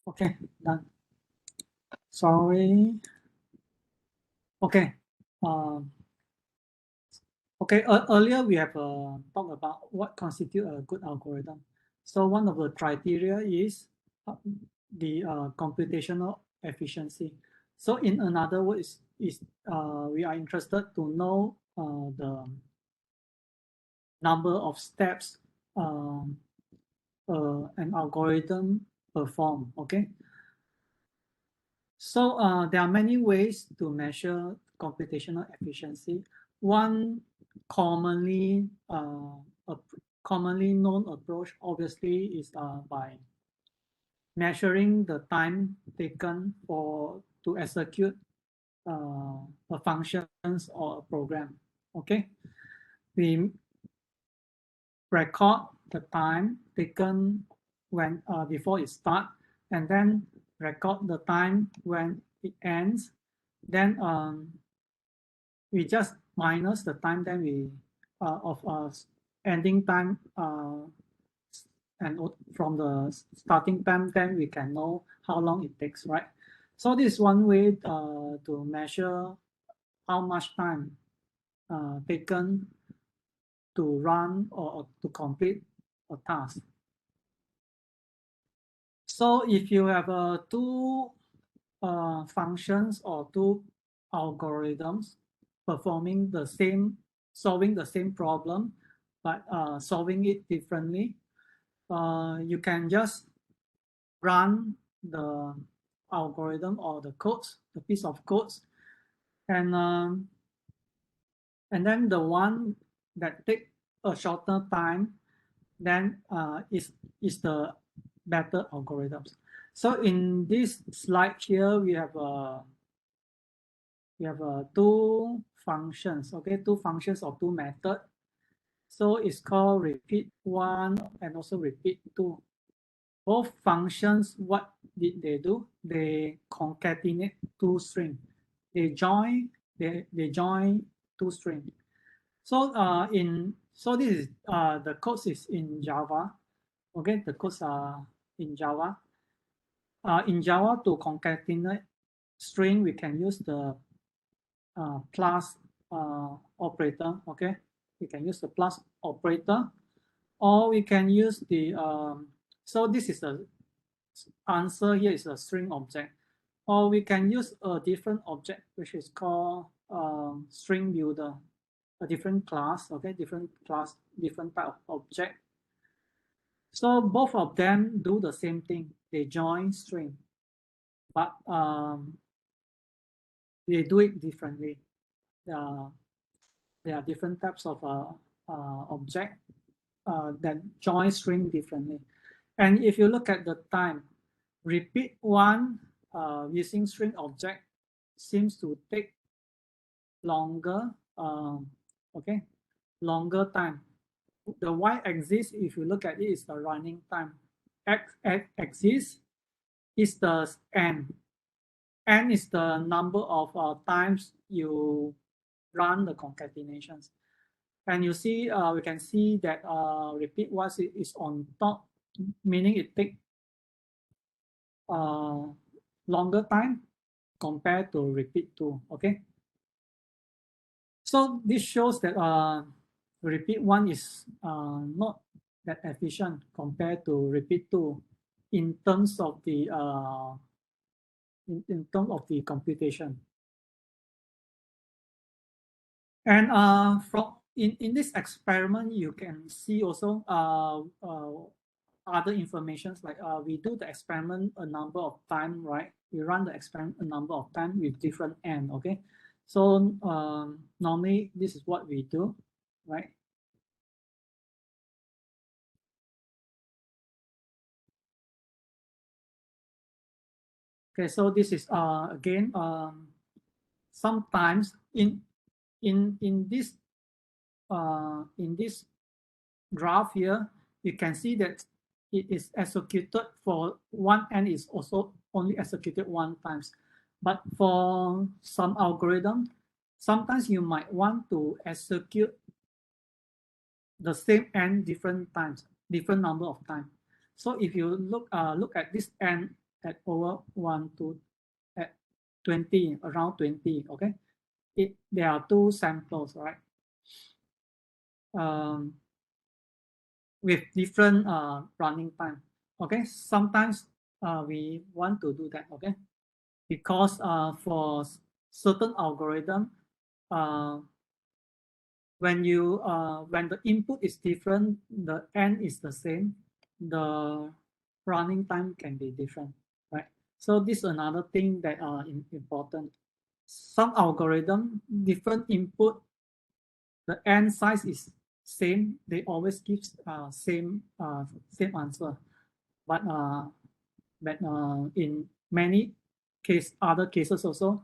Okay, done. Sorry. Okay. Okay. Earlier we have talked about what constitute a good algorithm. So one of the criteria is the computational efficiency. So in another words, we are interested to know the number of steps an algorithm perform. Okay. So there are many ways to measure computational efficiency. One commonly commonly known approach, obviously, is by measuring the time taken to execute a functions or a program. Okay, we record the time taken when before it start, and then record the time when it ends. Then we just minus the time then we of ending time and from the starting time, then we can know how long it takes, right? So this is one way to measure how much time taken to run or to complete a task. So if you have two functions or two algorithms performing the same, solving the same problem, but solving it differently, you can just run the algorithm or the codes, the piece of codes, and then the one that take a shorter time, then is the better algorithms. So in this slide here, we have two functions, okay, two functions or two methods. So it's called repeat one and also repeat two. Both functions, what did they do? They concatenate two strings. They join two strings. So so this is the code is in Java. Okay, the codes are in Java. In Java, to concatenate string, we can use the plus operator. Okay, we can use the plus operator, or we can use the so this is the answer here is a string object, or we can use a different object which is called string builder, a different class. Okay, different class, different type of object. So both of them do the same thing. They join string, but they do it differently. There are different types of object that join string differently. And if you look at the time, repeat one using string object seems to take longer, okay, longer time. The y-axis, if you look at it, is the running time. X-axis is the n. N is the number of times you run the concatenations. And you see, we can see that repeat one is on top, meaning it takes longer time compared to repeat two. Okay. So this shows that repeat one is not that efficient compared to repeat two in terms of the in terms of the computation. And from in this experiment, you can see also other informations like we do the experiment a number of time, right? We run the experiment a number of time with different n. Okay, so normally this is what we do, right? Okay, so this is again sometimes in this graph here, you can see that it is executed for one n is also only executed one times. But for some algorithm, sometimes you might want to execute the same n different times, different number of times. So if you look at this n at over 1 to at 20, around 20, okay? There are two samples, right? With different running time, okay? Sometimes we want to do that, okay? Because for certain algorithm, when the input is different, the n is the same, the running time can be different, right? So this is another thing that are important. Some algorithm, different input, the n size is same, they always give same answer. But in many other cases also,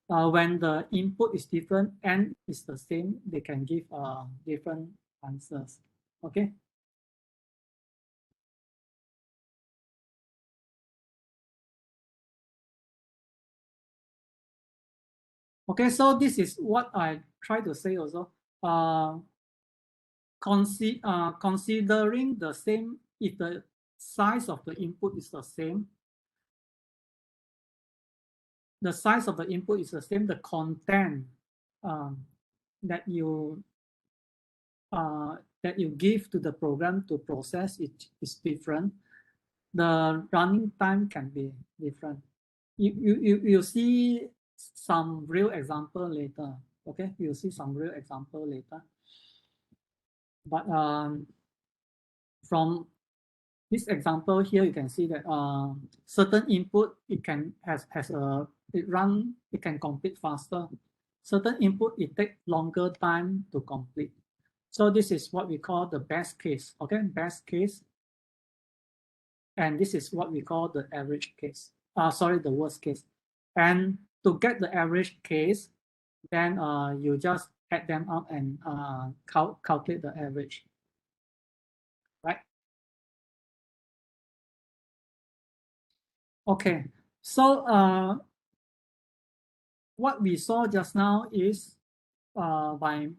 when the input is different and is the same, they can give different answers. Okay. Okay, so this is what I try to say also. Considering the same, if the size of the input is the same, the size of the input is the same, the content that you give to the program to process it is different, the running time can be different. You see some real example later. Okay, you'll see some real example later. But from this example here, you can see that certain input it can it can complete faster. Certain input it take longer time to complete. So this is what we call the best case. Okay, best case. And this is what we call the average case. Sorry, the worst case. And to get the average case, then you just add them up and calculate the average, right? Okay, so what we saw just now is by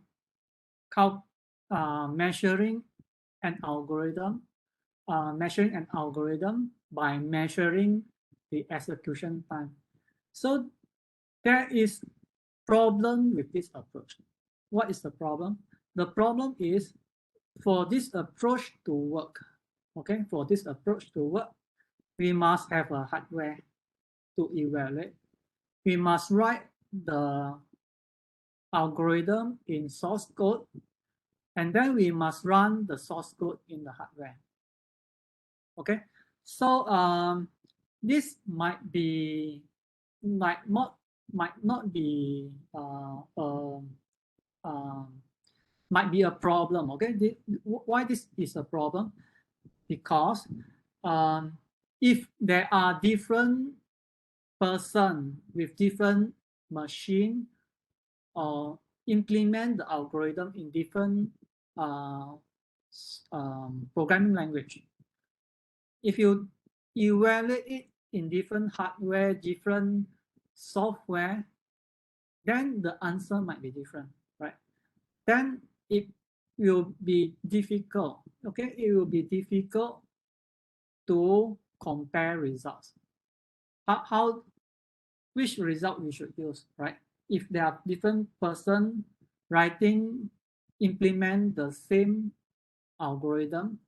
measuring an algorithm, by measuring the execution time. So there is problem with this approach. What is the problem? The problem is for this approach to work, okay, for this approach to work, we must have a hardware to evaluate. We must write the algorithm in source code, and then we must run the source code in the hardware. Okay, so this might not be might be a problem. Okay, why this is a problem? Because if there are different person with different machine or implement the algorithm in different programming language, if you evaluate it in different hardware, different software, then the answer might be different, right? Then it will be difficult, okay? It will be difficult to compare results. Which result we should use, right? If there are different person writing, implement the same algorithm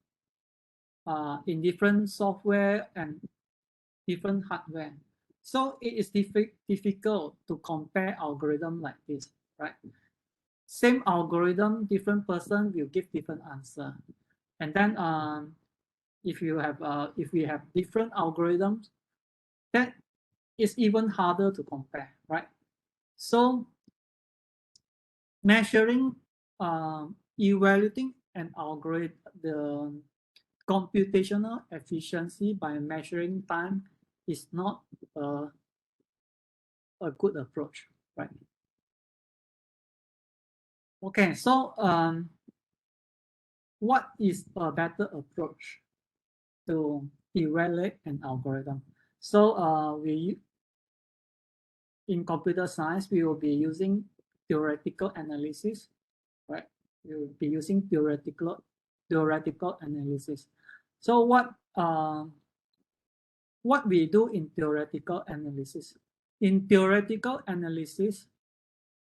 in different software and different hardware. So it is difficult to compare algorithm like this, right? Same algorithm, different person will give different answer. And then if we have different algorithms, that is even harder to compare, right? So measuring, evaluating an algorithm, the computational efficiency by measuring time is not a good approach, right? Okay, so what is a better approach to evaluate an algorithm? So in computer science, we will be using theoretical analysis, right? We will be using theoretical analysis. So what what we do in theoretical analysis. In theoretical analysis,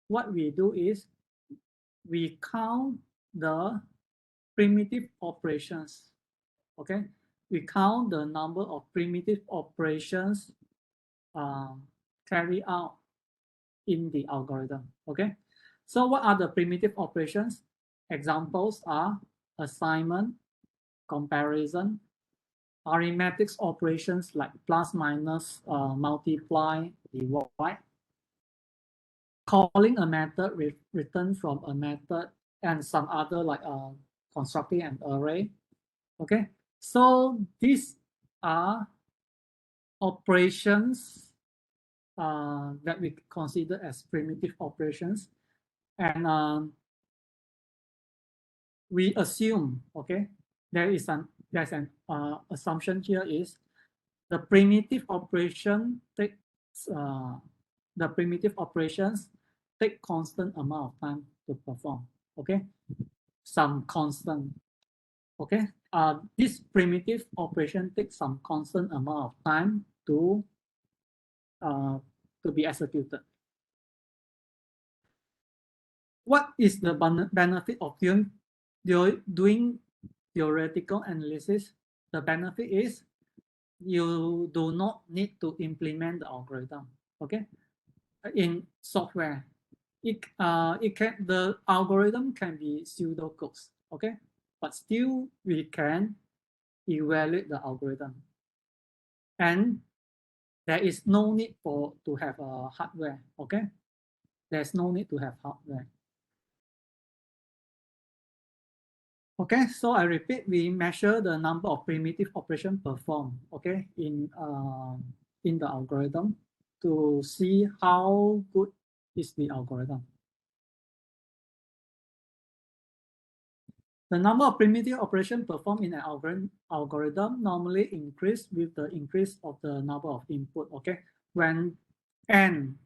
what we do is we count the primitive operations. Okay, we count the number of primitive operations carried out in the algorithm. Okay, so what are the primitive operations? Examples are assignment, comparison, arithmetic operations like plus, minus, multiply, divide, calling a method with return from a method, and some other like constructing an array. Okay, so these are operations that we consider as primitive operations, and we assume, okay, there's an assumption here is the primitive operation takes the primitive operations take constant amount of time to perform. Okay, some constant. Okay, this primitive operation takes some constant amount of time to be executed. What is the benefit of doing theoretical analysis? The benefit is you do not need to implement the algorithm. Okay, in software, the algorithm can be pseudocodes. Okay, but still we can evaluate the algorithm, and there is no need to have a hardware. Okay, there's no need to have hardware. Okay, so I repeat, we measure the number of primitive operations performed, okay, in the algorithm to see how good is the algorithm. The number of primitive operations performed in an algorithm normally increase with the increase of the number of input, okay? When n,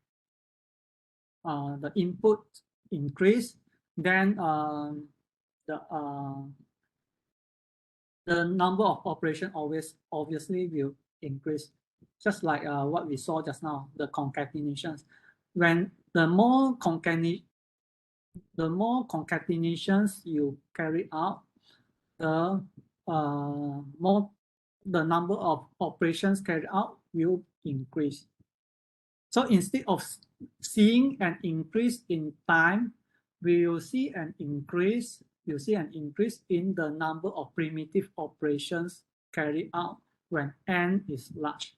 the input increase, then the number of operations obviously will increase, just like what we saw just now, the concatenations. When the more concatenations you carry out, the more the number of operations carried out will increase. So instead of seeing an increase in time, we will see an increase. You see an increase in the number of primitive operations carried out when n is large.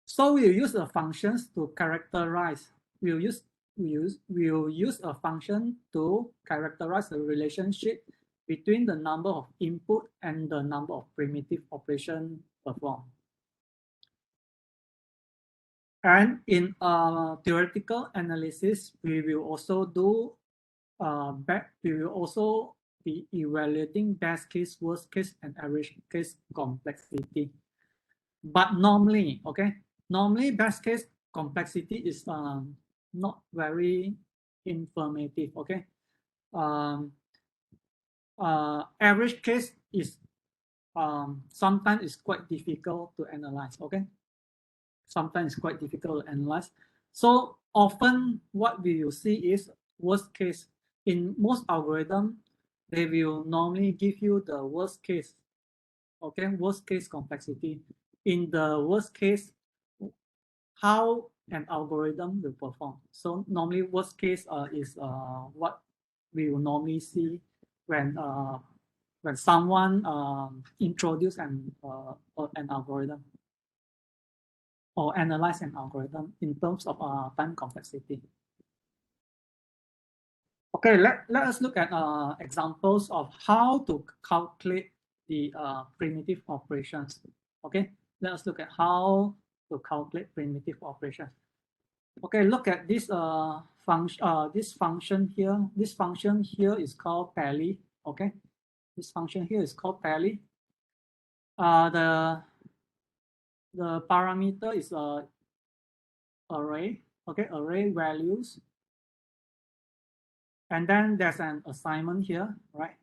So we'll use the functions to characterize. We'll use a function to characterize the relationship between the number of input and the number of primitive operations performed. And in theoretical analysis, we will also do we will also be evaluating best case, worst case, and average case complexity. But normally, okay, normally best case complexity is not very informative. Okay, average case is sometimes it's quite difficult to analyze. Okay, sometimes it's quite difficult to analyze. So often what we will see is worst case. In most algorithms, they will normally give you the worst case, okay, worst case complexity. In the worst case, how an algorithm will perform. So normally worst case is what we will normally see when someone introduce an algorithm or analyze an algorithm in terms of time complexity. Okay, let us look at examples of how to calculate the primitive operations. Okay, let us look at how to calculate primitive operations. Okay, look at this this function here. This function here is called Pally. Okay, this function here is called Pally. The parameter is array. Okay, array values. And then there's an assignment here, right?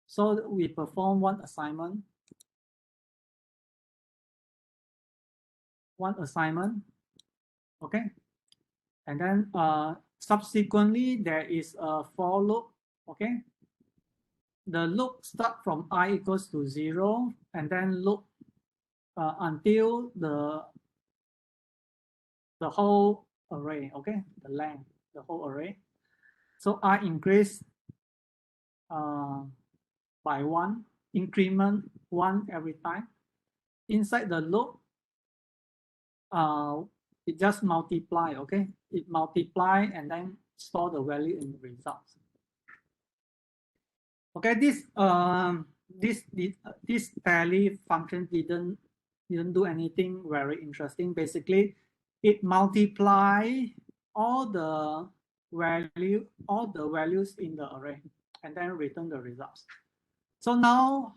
So we perform one assignment. one assignment, okay? And then subsequently, there is a for loop, okay? The loop start from I equals to 0 and then loop until the whole array, okay? The length, the whole array. So I increase by 1, increment 1 every time. Inside the loop, it just multiply, okay? It multiply and then store the value in the results. Okay, this tally function didn't do anything very interesting. Basically, it multiply all the values in the array and then return the results. So now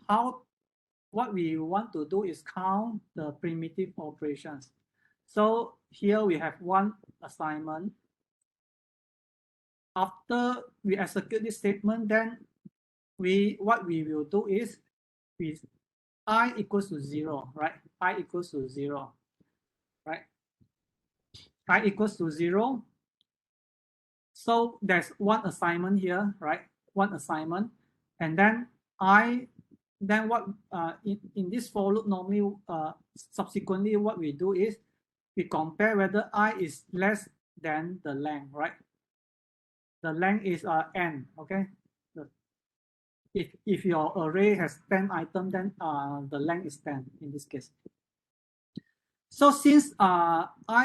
what we want to do is count the primitive operations. So here we have one assignment. After we execute this statement, then what we will do is with I equals to 0, right? I equals to 0, right? I equals to 0. So there's one assignment here, right? One assignment, and then what in this for loop normally subsequently what we do is we compare whether I is less than the length, right? The length is n, okay? If your array has 10 items, then the length is 10 in this case. So since I0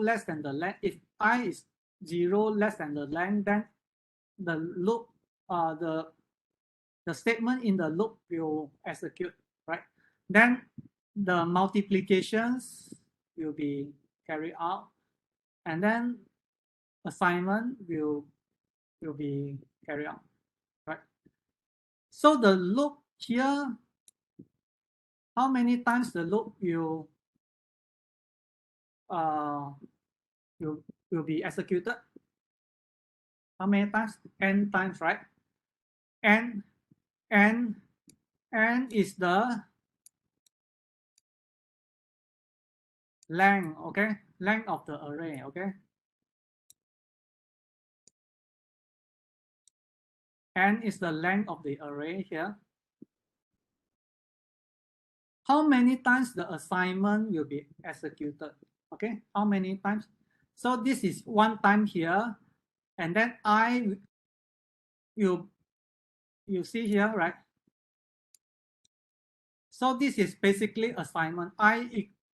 less than the length, if I is 0 less than the length, then the loop, the statement in the loop will execute, right? Then the multiplications will be carried out, and then assignment will be carried out, right? So the loop here, how many times the loop will be executed? How many times? N times, right? N is the length, okay? Length of the array, okay? N is the length of the array here. How many times the assignment will be executed? Okay, how many times? So this is one time here, and then you see here, right? So this is basically assignment.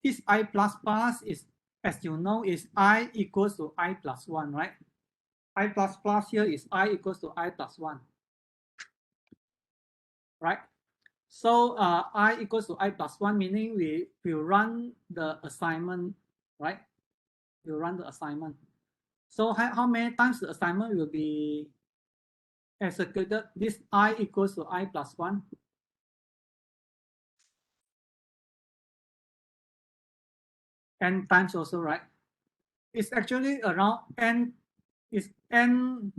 This I plus plus is, as you know, is I equals to I plus 1, right? I plus plus here is I equals to I plus 1, right? So I equals to I plus 1, meaning we will run the assignment, right? You run the assignment. So how many times the assignment will be executed? This I equals to I plus 1. N times also, right? It's actually around n, is n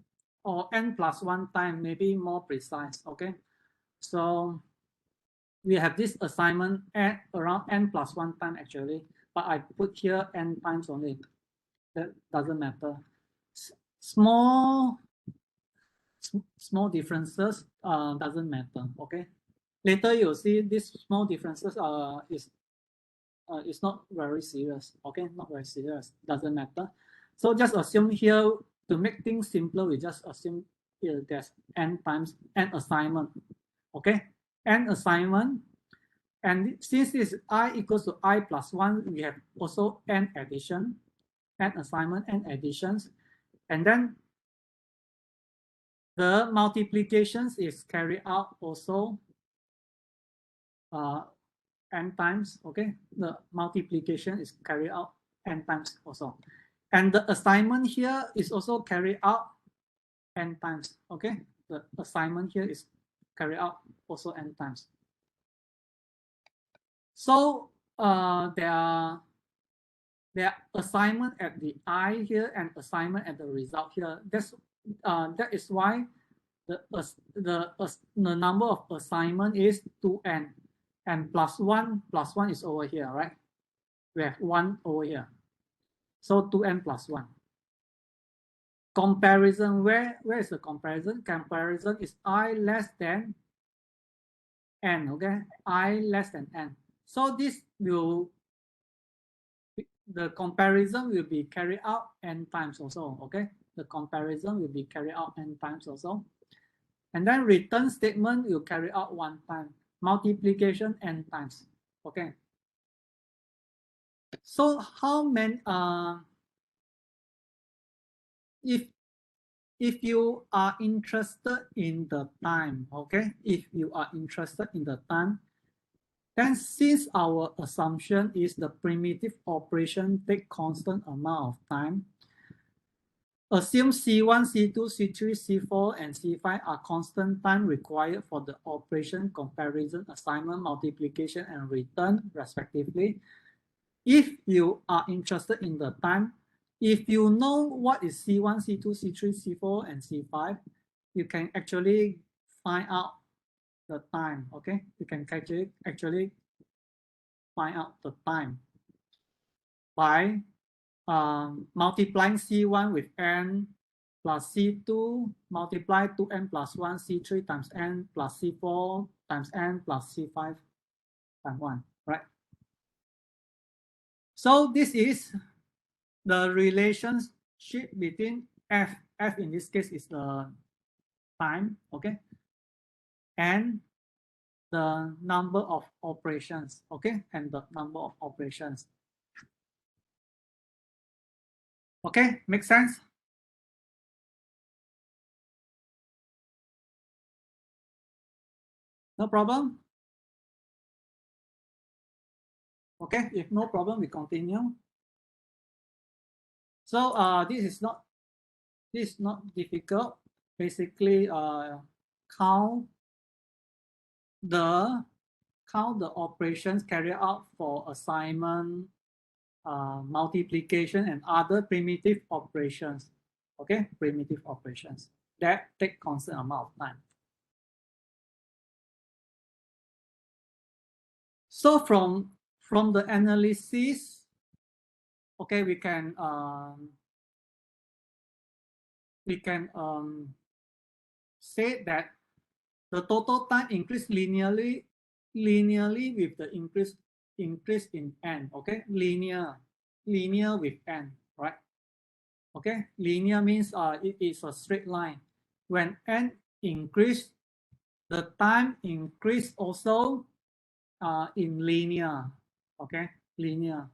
or n plus 1 time, maybe more precise, okay? So we have this assignment at around n plus 1 time actually, but I put here n times only. That doesn't matter. Small differences doesn't matter, okay? Later you'll see these small differences is not very serious, okay? Not very serious, doesn't matter. So just assume here, to make things simpler, we just assume here there's n times n assignment, okay? N assignment, and since this I equals to I plus 1, we have also n addition, n assignment, n additions, and then the multiplications is carried out also n times, okay? The multiplication is carried out n times also. And the assignment here is also carried out n times, okay? The assignment here is carried out also n times. So there are assignment at the I here and assignment at the result here. That is why the number of assignment is 2n, and plus 1 is over here, right? We have 1 over here. So 2n plus 1. Comparison, where is the comparison? Comparison is I less than n, okay? I less than n. So this will, the comparison will be carried out n times also, okay? The comparison will be carried out n times also. And then return statement will carry out 1 time. Multiplication n times, okay? So how many, if you are interested in the time, okay? If you are interested in the time, then since our assumption is the primitive operation take constant amount of time, assume C1, C2, C3, C4, and C5 are constant time required for the operation, comparison, assignment, multiplication, and return, respectively. If you are interested in the time, if you know what is C1, C2, C3, C4, and C5, you can actually find out the time, okay? You can actually find out the time by multiplying C1 with n plus C2 multiply 2n plus 1, C3 times n plus C4 times n plus C5 times 1, right? So this is the relationship between f in this case is the time, okay, and the number of operations, okay, and the number of operations. Okay, makes sense? No problem? Okay, if no problem, we continue. So this is not difficult. Basically, count the operations carried out for assignment, multiplication, and other primitive operations. Okay, primitive operations that take constant amount of time. So from the analysis, okay, we can say that the total time increase linearly with the increase in n, okay, linear with n, right? Okay, linear means it is a straight line. When n increase, the time increase also in linear, okay, linear.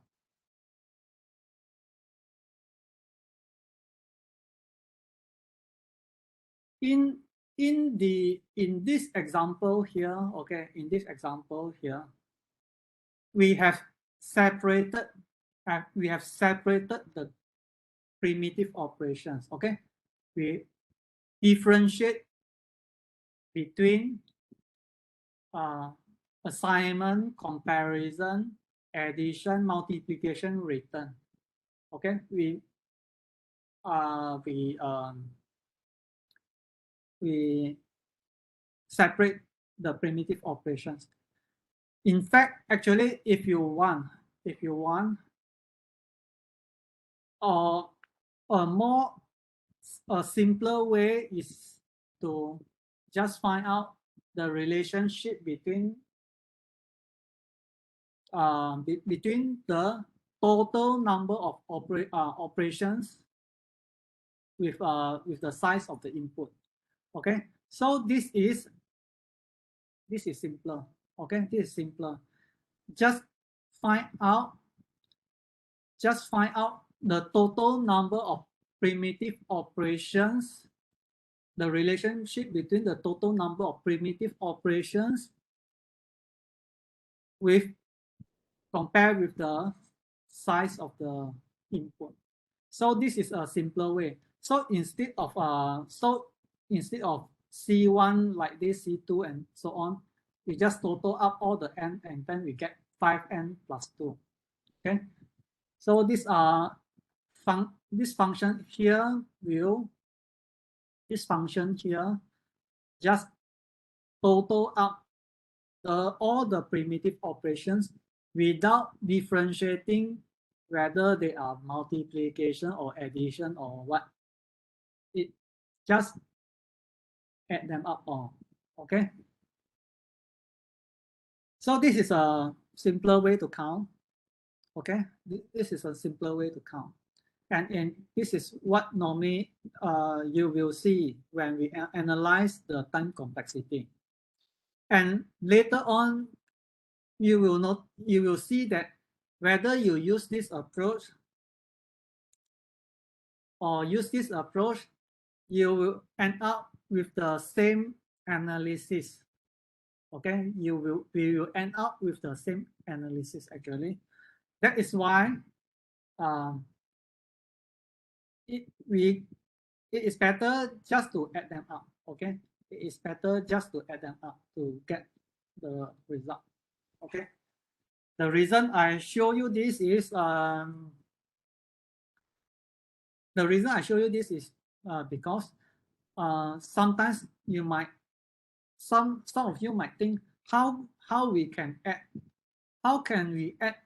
In this example here, okay, in this example here, we have separated the primitive operations, okay? We differentiate between assignment, comparison, addition, multiplication, return. Okay, we separate the primitive operations. In fact, actually, if you want, a simpler way is to just find out the relationship between the total number of operations with the size of the input. Okay, so this is simpler. Okay, this is simpler. Just find out the total number of primitive operations, the relationship between the total number of primitive operations compared with the size of the input. So this is a simpler way. So instead of C1 like this, C2 and so on, we just total up all the n and then we get 5n plus 2. Okay. So this function here just total up all the primitive operations without differentiating whether they are multiplication or addition or what. It just add them up all. Okay. So this is a simpler way to count. Okay, this is a simpler way to count. And this is what normally you will see when we analyze the time complexity. And later on, you will see that whether you use this approach or use this approach, you will end up with the same analysis. Okay, we will end up with the same analysis actually. That is why it is better just to add them up. Okay, it is better just to add them up to get the result. Okay, the reason I show you this is because sometimes you might some of you might think how we can add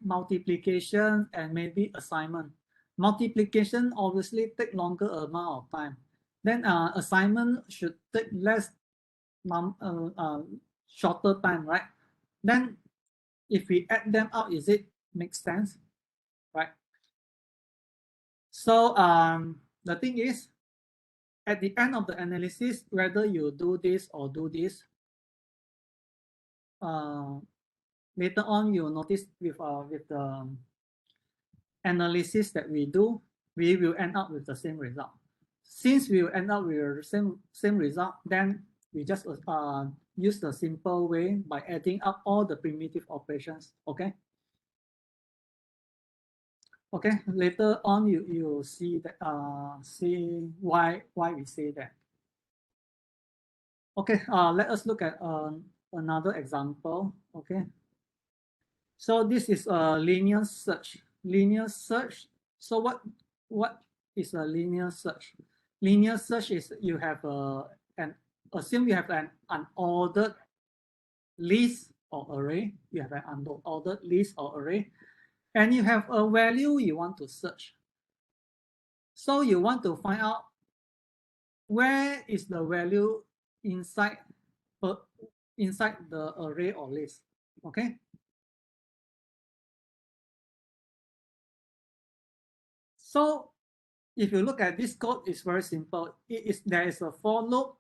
multiplication and maybe assignment. Multiplication obviously take longer amount of time. Then assignment should take shorter time, right? Then if we add them up, is it make sense, right? So the thing is, at the end of the analysis, whether you do this or do this, later on you'll notice with the analysis that we do, we will end up with the same result. Since we will end up with the same result, then we just use the simple way by adding up all the primitive operations. Okay. Okay. Later on, you will see that see why we say that. Okay. Let us look at another example. Okay. So this is a linear search. Linear search. So what is a linear search? Linear search is you have assume you have an unordered list or array. You have an unordered list or array, and you have a value you want to search. So you want to find out where is the value inside the array or list. Okay. So if you look at this code, it's very simple. There is a for loop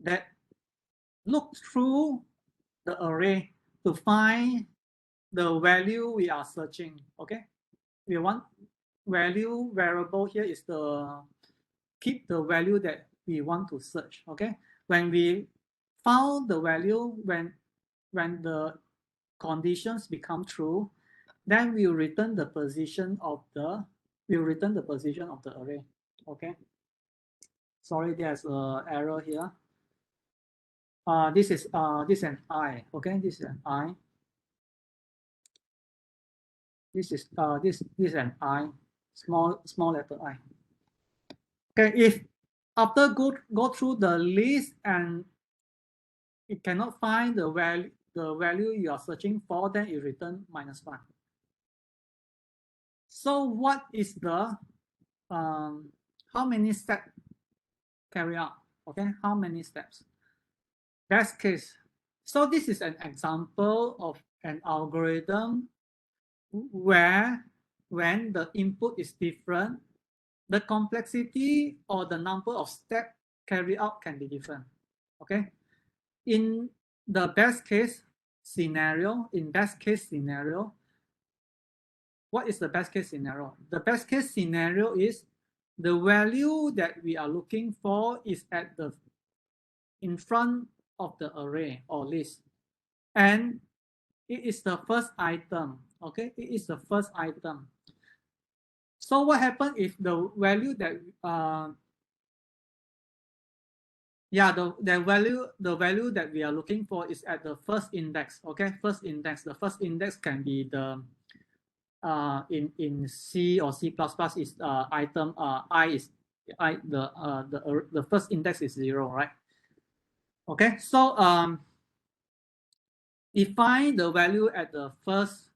that looks through the array to find the value we are searching. Okay, we want value variable here is the keep the value that we want to search. Okay, when we found the value, when the conditions become true, then we'll return the position of the array. Okay. Sorry, there's an error here. This is an I. Okay, this is an I. This is an I, small letter I. Okay, if after go through the list and it cannot find the value you are searching for, then it return -1. So what is the how many steps carry out? Okay, how many steps? Best case. So this is an example of an algorithm where when the input is different, the complexity or the number of steps carried out can be different. Okay. In the best case scenario, what is the best case scenario? The best case scenario is the value that we are looking for is in front of the array or list, and it is the first item. Okay, it is the first item. So what happens if the value that the value that we are looking for is at the first index? Okay, first index. The first index can be the in C or C++ is item the first index is 0, right? Okay, so define the value at the first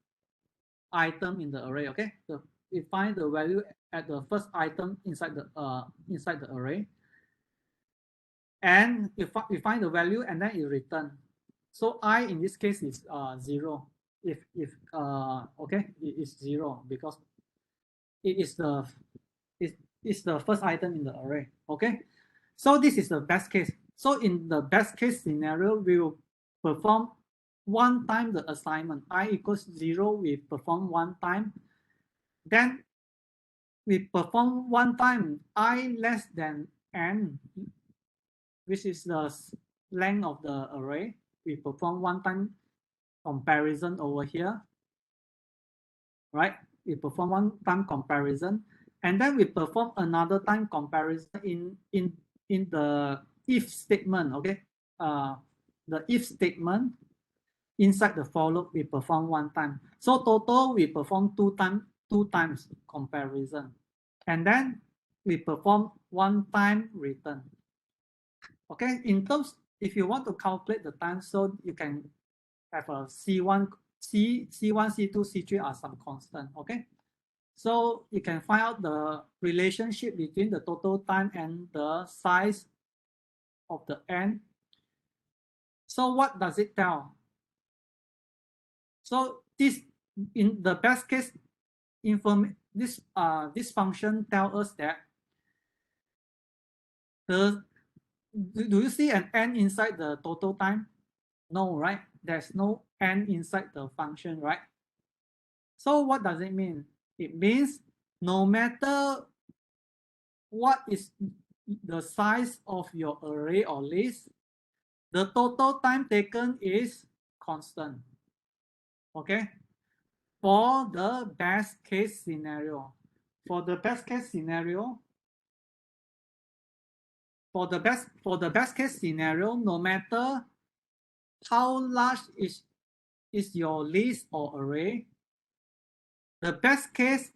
item in the array. Okay, so we find the value at the first item inside the array, and we find the value and then it return. So I in this case is 0. If okay, it is 0 because it is the first item in the array. Okay, so this is the best case. So in the best case scenario, we will perform one time the assignment. I equals 0, we perform one time. Then we perform one time I less than n, which is the length of the array. We perform one time comparison over here, right? We perform one time comparison, and then we perform another time comparison in the if statement. Okay, the if statement inside the for loop we perform one time. So total we perform two times comparison, and then we perform one time return. Okay, in terms, if you want to calculate the time, so you can have a C1, C2, C3 are some constant. Okay, so you can find out the relationship between the total time and the size of the n. So what does it tell? So this, in the best case, this function tells us that do you see an n inside the total time? No, right? There's no n inside the function, right? So what does it mean? It means no matter what is the size of your array or list, the total time taken is constant. Okay? For the best case scenario. For the best case scenario, for the best case scenario, no matter how large is your list or array, the best case,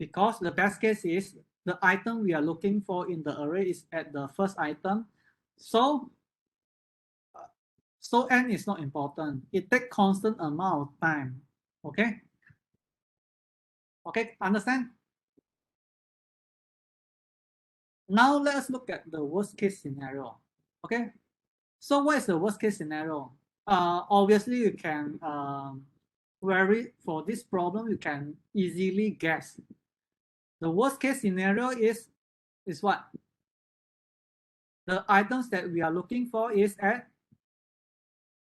because the best case is the item we are looking for in the array is at the first item. So n is not important. It takes constant amount of time. Okay? Okay, understand? Now let's look at the worst case scenario. Okay, so what is the worst case scenario? Obviously you can for this problem you can easily guess. The worst case scenario is what? The items that we are looking for is at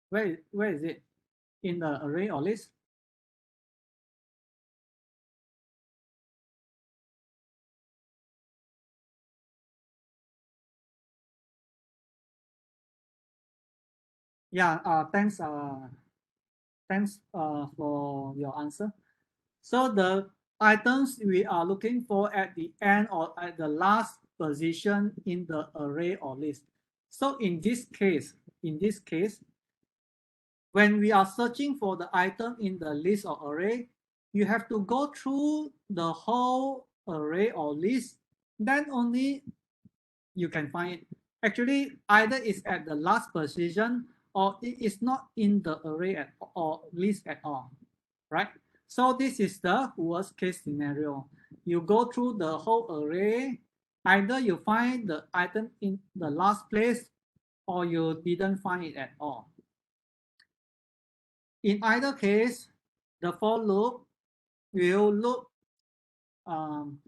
where is it? In the array or list? Yeah, thanks for your answer. So the items we are looking for at the end or at the last position in the array or list. So in this case, when we are searching for the item in the list or array, you have to go through the whole array or list, then only you can find it. Actually, either it's at the last position or it is not in the array or list at all, right? So this is the worst case scenario. You go through the whole array, either you find the item in the last place or you didn't find it at all. In either case, the for loop will loop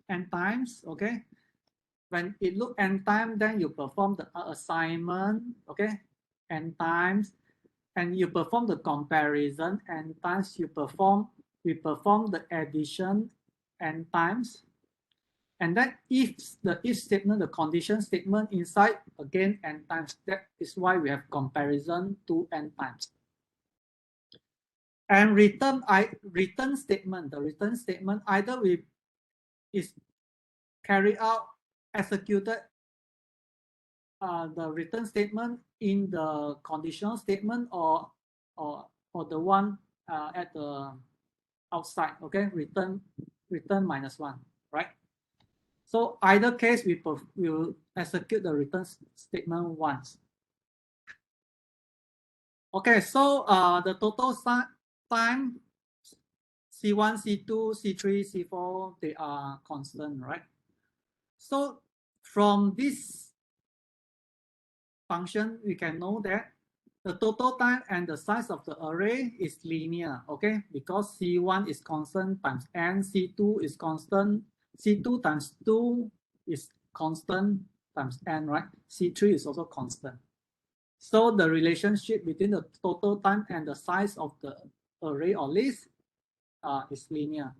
n times, okay? When it loop n times, then you perform the assignment, okay? N times, and you perform the comparison n times, we perform the addition n times, and then if the if statement, the condition statement inside again n times. That is why we have comparison to n times. And return statement, the return statement either is carried out, executed the return statement in the conditional statement or the one at the outside. Okay, return -1, right? So either case we will execute the return statement once. Okay, so the total time C1, C2, C3, C4, they are constant, right? So from this function, we can know that the total time and the size of the array is linear, okay? Because C1 is constant times n, C2 is constant, C2 times 2 is constant times n, right? C3 is also constant. So the relationship between the total time and the size of the array or list is linear.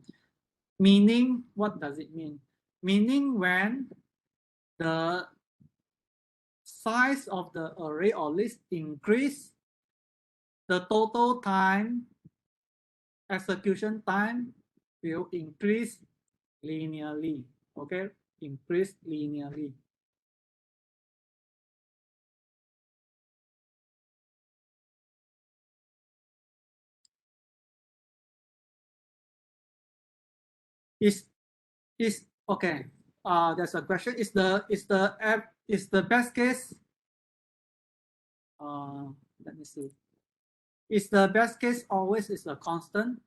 Meaning, what does it mean? Meaning when the size of the array or list increase, the total time, execution time will increase linearly, okay? Increase linearly. Is okay. There's a question. Is the best case? Let me see. Is the best case always is a constant?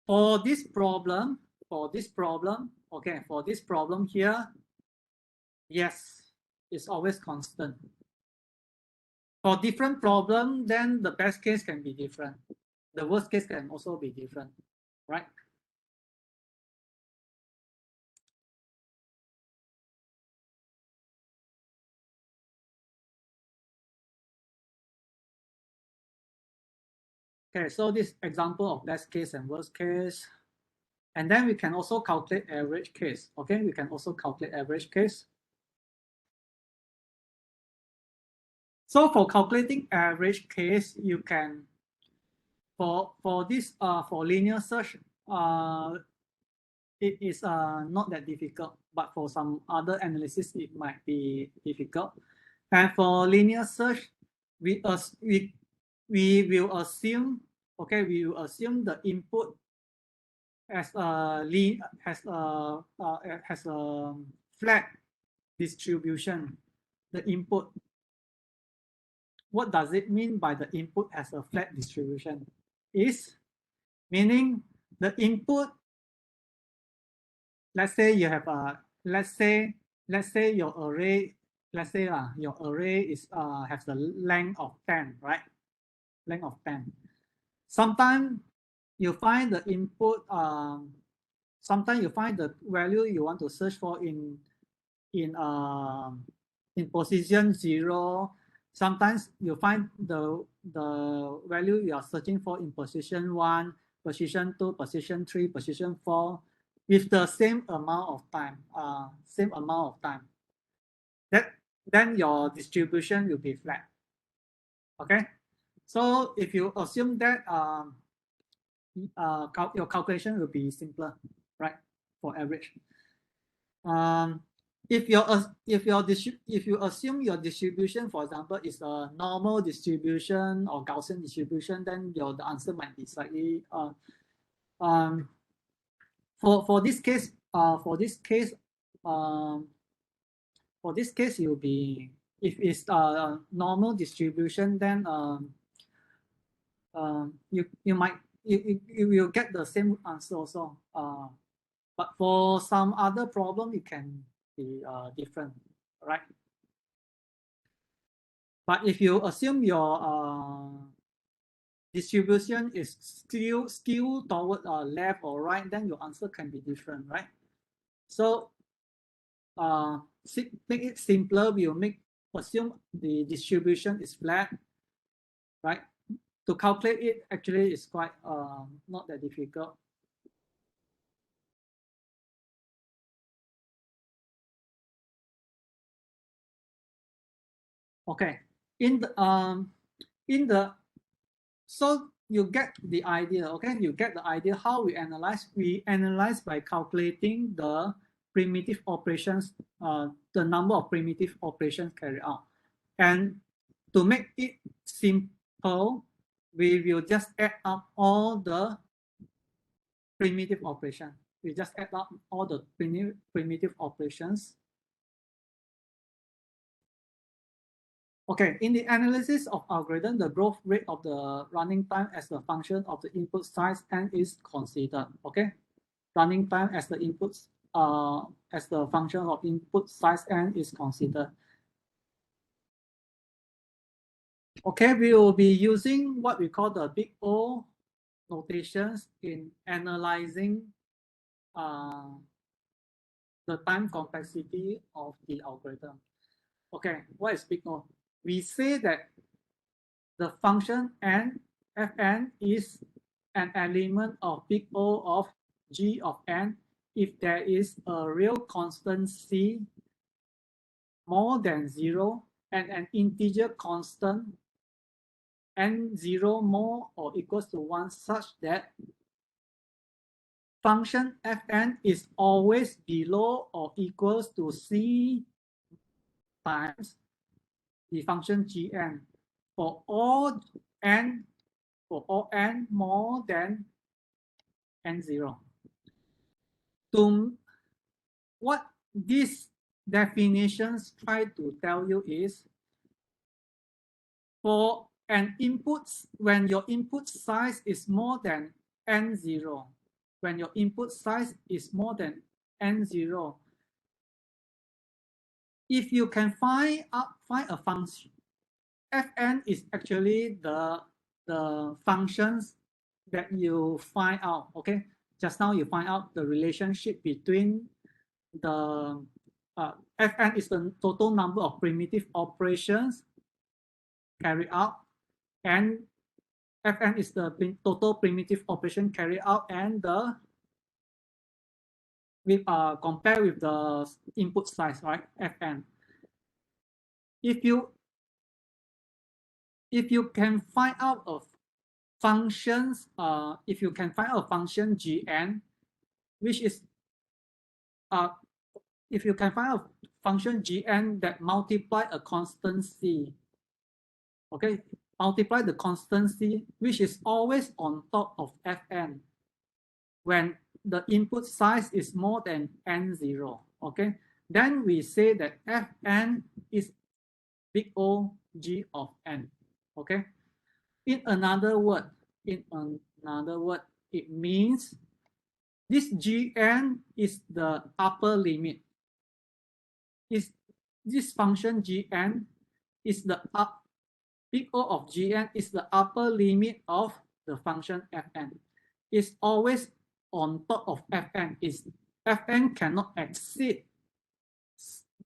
For this problem, okay, for this problem here, yes, it's always constant. For different problem, then the best case can be different. The worst case can also be different, right? Okay, so this example of best case and worst case. And then we can also calculate average case. Okay, we can also calculate average case. So for calculating average case, you can for this for linear search, it is not that difficult, but for some other analysis it might be difficult. And for linear search, we will assume, okay, we will assume the input as a has a flat distribution. The input. What does it mean by the input as a flat distribution? Is meaning the input. Let's say you have a let's say your array. Let's say your array is has the length of 10, right? Length of 10. Sometimes you find the input. Sometimes you find the value you want to search for in position 0. Sometimes you find the value you are searching for in position 1, position 2, position 3, position 4 with the same amount of time. That then your distribution will be flat. Okay, so if you assume that your calculation will be simpler, right? For average. If you assume your distribution, for example, is a normal distribution or Gaussian distribution, then the answer might be slightly for this case it will be, if it's a normal distribution, then you might you will get the same answer also. But for some other problem, it can be different, right? But if you assume your distribution is skewed toward left or right, then your answer can be different, right? So make it simpler. We'll assume the distribution is flat, right? To calculate it actually is quite not that difficult. Okay, so you get the idea, okay? You get the idea how we analyze. We analyze by calculating the primitive operations, the number of primitive operations carried out. And to make it simple, we will just add up all the primitive operations. We just add up all the primitive operations. Okay, in the analysis of algorithm, the growth rate of the running time as the function of the input size n is considered. Okay, running time as the inputs as the function of input size n is considered. Okay, we will be using what we call the big O notations in analyzing the time complexity of the algorithm. Okay, what is big O? We say that the function n, fn is an element of big O of g of n if there is a real constant c more than 0 and an integer constant n0 more or equals to 1 such that function fn is always below or equals to c times the function gn for all n more than n0. To what these definitions try to tell you is for an input, when your input size is more than n0, when your input size is more than n0, if you can find a function, fn is actually the functions that you find out. Okay, just now you find out the relationship between the fn is the total number of primitive operations carried out, and fn is the total primitive operation carried out, and the with compare with the input size, right? Fn. If you can find out of functions, if you can find out a function gn, which is if you can find a function gn that multiply a constant c, okay, multiply the constant c, which is always on top of fn when the input size is more than n0, okay, then we say that fn is big O g of n, okay. In another word, it means this gn is the upper limit. Is this function gn is the big O of gn is the upper limit of the function fn. It's always on top of fn. Is fn cannot exceed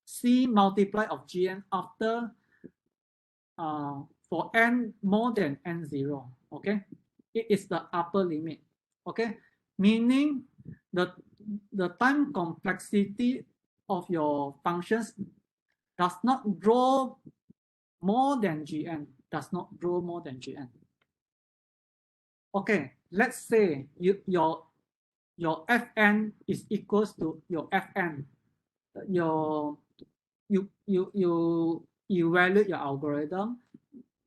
c multiply of gn after for n more than n0. Okay, it is the upper limit. Okay, meaning the time complexity of your functions does not grow more than gn, does not grow more than gn. Okay, let's say your fn is equals to your fn, you evaluate your algorithm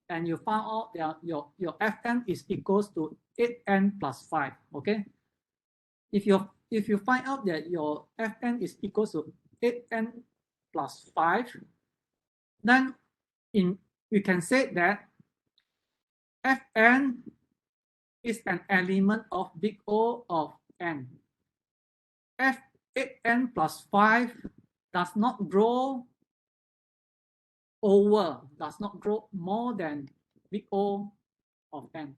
and you found out that your fn is equals to 8n plus 5. Okay, if you find out that your fn is equals to 8n plus 5, then we can say that fn is an element of big O of n. f8n plus 5 does not grow more than big O of n.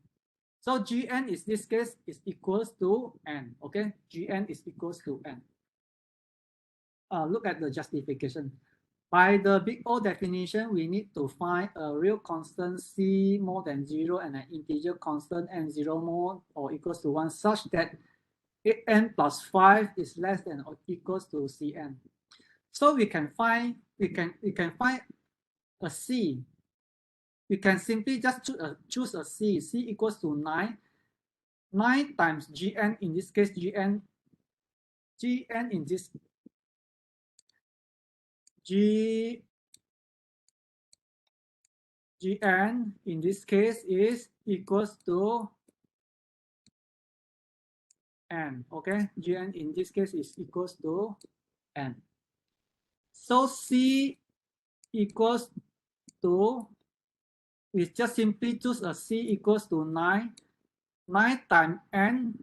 So gn is this case is equals to n. Okay, gn is equals to n. Look at the justification. By the big O definition, we need to find a real constant c more than 0 and an integer constant n0 more or equals to 1 such that 8n plus 5 is less than or equals to cn. So we can find a c. We can simply just choose a c. C equals to 9. 9 times gn, in this case gn in this gn in this case is equals to n. Okay, gn in this case is equals to n. So c equals to, we just simply choose a C equals to 9. 9 times n,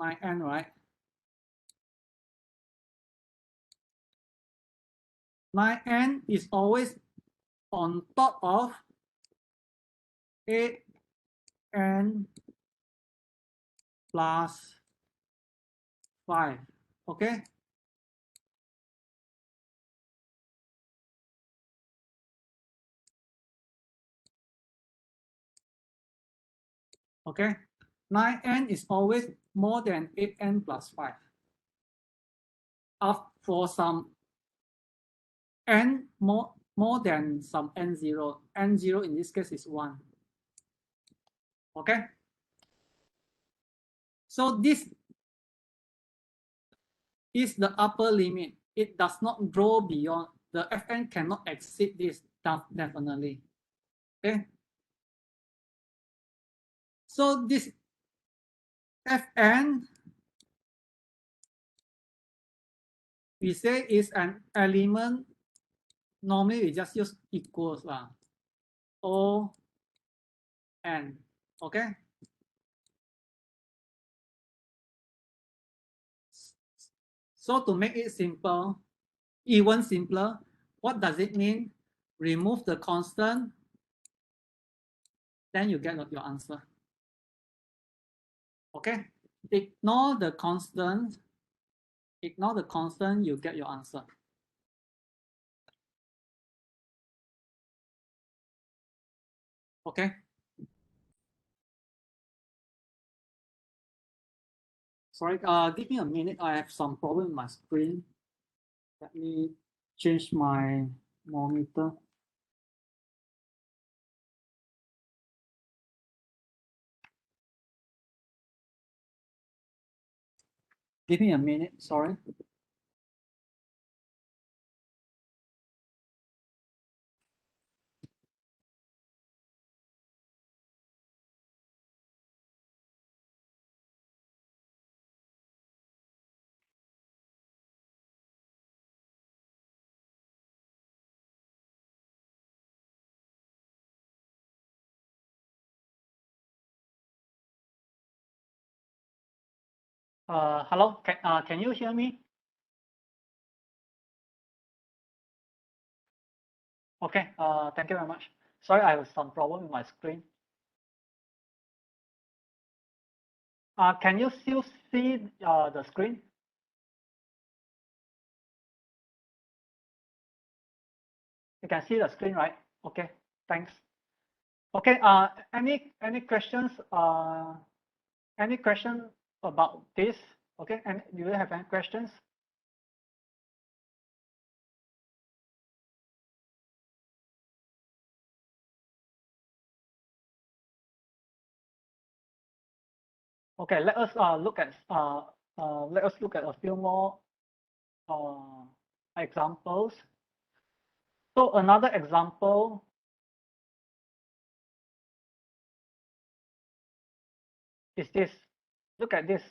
9n, right? 9n is always on top of 8n plus 5, okay? Okay, 9n is always more than 8n plus 5. For some n more than some n0, n0 in this case is 1. Okay, so this is the upper limit. It does not grow beyond, the Fn cannot exceed this definitely. Okay, so this Fn, we say is an element, normally we just use equals O n, okay? So to make it simple, even simpler, what does it mean? Remove the constant, then you get your answer. Okay, ignore the constant, you get your answer. Okay. Sorry, give me a minute. I have some problem with my screen. Let me change my monitor. Give me a minute, sorry. Hello, can you hear me? Okay, thank you very much. Sorry, I have some problem with my screen. Can you still see the screen? You can see the screen, right? Okay, thanks. Okay, any questions? Any question about this? Okay, and do you have any questions? Okay, let us look at a few more examples. So another example is this. Look at this.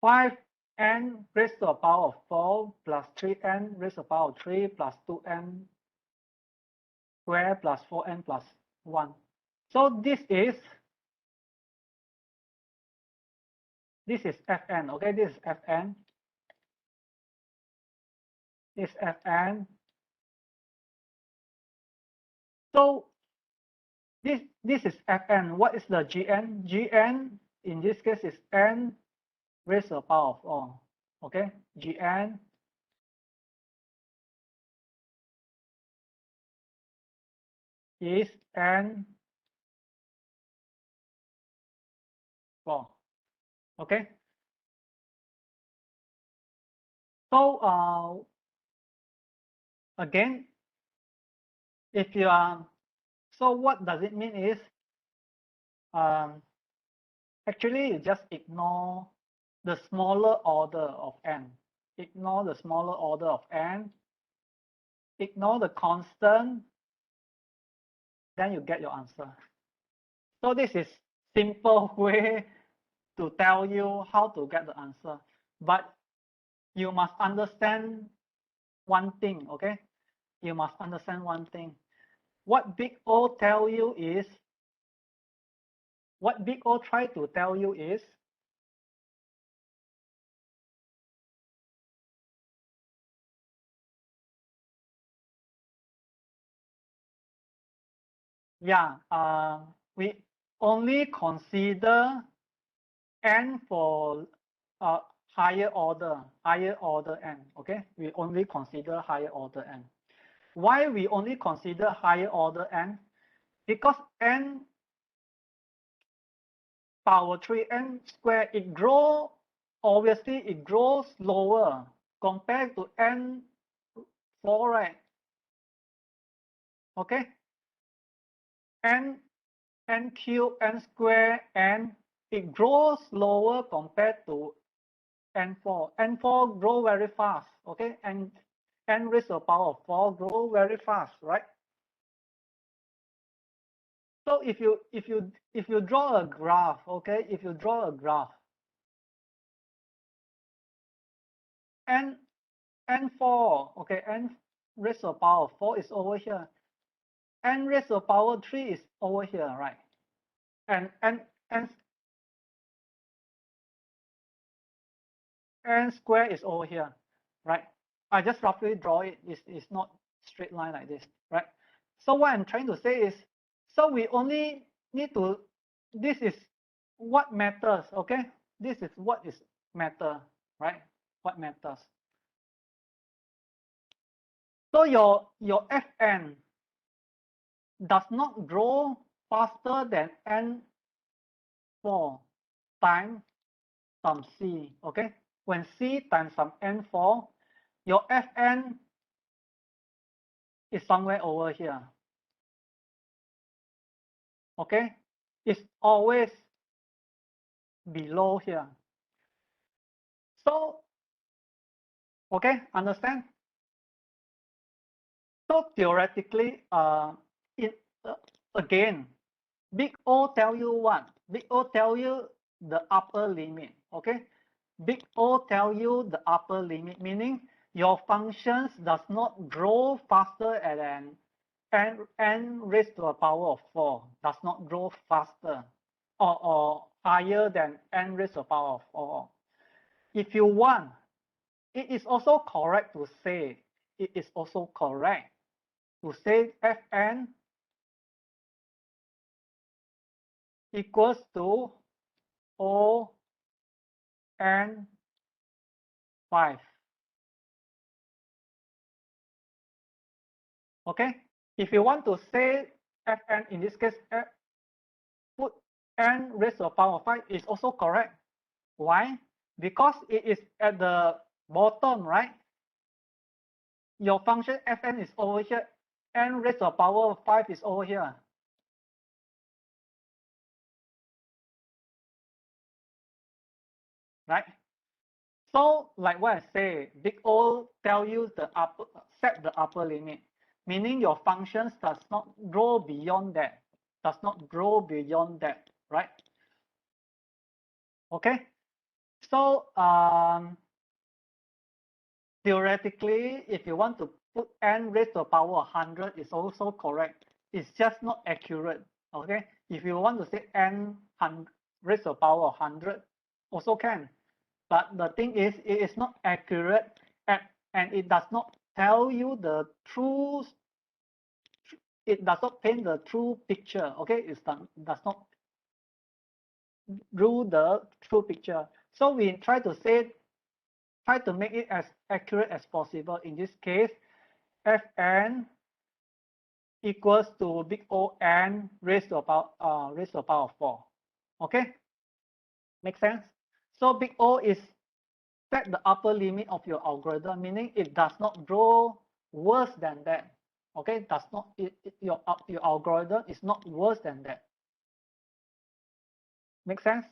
5n raised to the power of 4 plus 3n raised to the power of 3 plus 2n squared plus 4n plus 1. So this is Fn. Okay, this is Fn. This is Fn. So this is Fn. What is the Gn? Gn in this case is n raised to the power of 4. Okay, Gn is n 4. Okay. So again, if you are, so what does it mean is actually you just ignore the smaller order of n. Ignore the smaller order of n. Ignore the constant. Then you get your answer. So this is simple way to tell you how to get the answer. But you must understand one thing, okay? you must understand one thing. What big O tell you is, what big O try to tell you is, yeah, we only consider n for higher order n, okay? We only consider higher order n. Why we only consider higher order n? Because n power 3, n squared, it grows, obviously it grows slower compared to n4, right? Okay? n cube, n squared, and it grows slower compared to n4. n4 grow very fast, okay? And n raised to the power of 4 grow very fast, right? So if you draw a graph, okay, if you draw a graph, n4, okay, n raised to the power of 4 is over here, n raised to the power 3 is over here, right? And n square is over here, right? I just roughly draw it. It's not straight line like this, right? So what I'm trying to say is, so we only need to, this is what matters, okay? This is what is matter, right? What matters. So your Fn does not grow faster than n4 times some c, okay? When c times some n4, your Fn is somewhere over here. Okay, it's always below here. So, okay, understand? So theoretically, again, big O tell you what? Big O tell you the upper limit. Okay, big O tell you the upper limit, meaning your functions does not grow faster than n raised to the power of 4, does not grow faster or higher than n raised to the power of 4. If you want, it is also correct to say, it is also correct to say Fn equals to O n 5. Okay, if you want to say Fn, in this case, put n raised to the power of 5 is also correct. Why? Because it is at the bottom, right? Your function Fn is over here, n raised to the power of 5 is over here. Right? So, like what I say, big O tell you the upper, set the upper limit, meaning your functions does not grow beyond that, does not grow beyond that, right? Okay. So, theoretically, if you want to put n raised to the power 100, it's also correct. It's just not accurate. Okay. If you want to say n raised to the power 100, also can. But the thing is, it is not accurate, and it does not tell you the true, it does not paint the true picture, okay? It does not rule the true picture. So we try to make it as accurate as possible. In this case, Fn equals to big O n raised to the power of 4. Okay? Make sense? So big O is set the upper limit of your algorithm, meaning it does not grow worse than that. Okay, does not your algorithm is not worse than that. Make sense?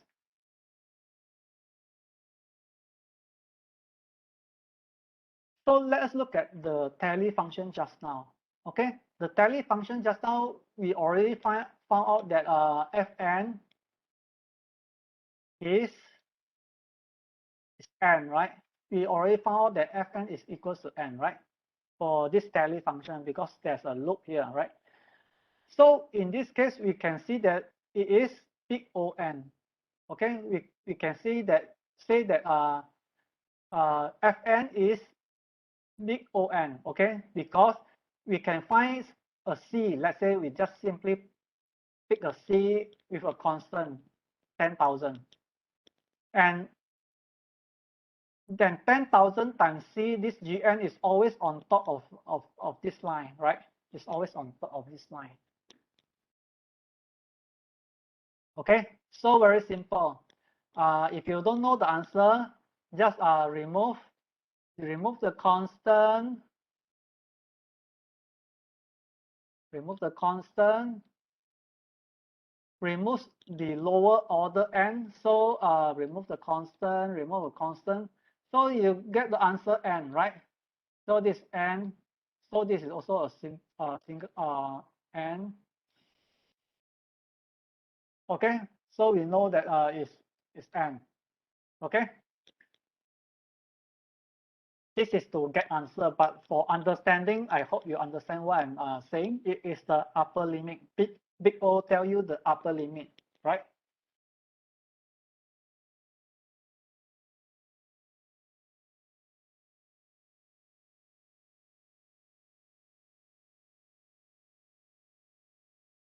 So let us look at the tally function just now. Okay, the tally function just now, we already found out that Fn is n, right? We already found out that Fn is equals to n, right? for this tally function because there's a loop here, right? So in this case, we can see that it is big O(n). Okay, we can see that Fn is big O(n). Okay, because we can find a C. Let's say we just simply pick a C with a constant 10,000, and then 10,000 times C, this Gn is always on top of this line, right? It's always on top of this line. Okay, so very simple. If you don't know the answer, just remove the constant, remove the lower order n. So remove the constant. So you get the answer n, right? So this n. So this is also a single n. Okay, so we know that is n. Okay. This is to get answer, but for understanding, I hope you understand what I'm saying. It is the upper limit. Big O tell you the upper limit, right?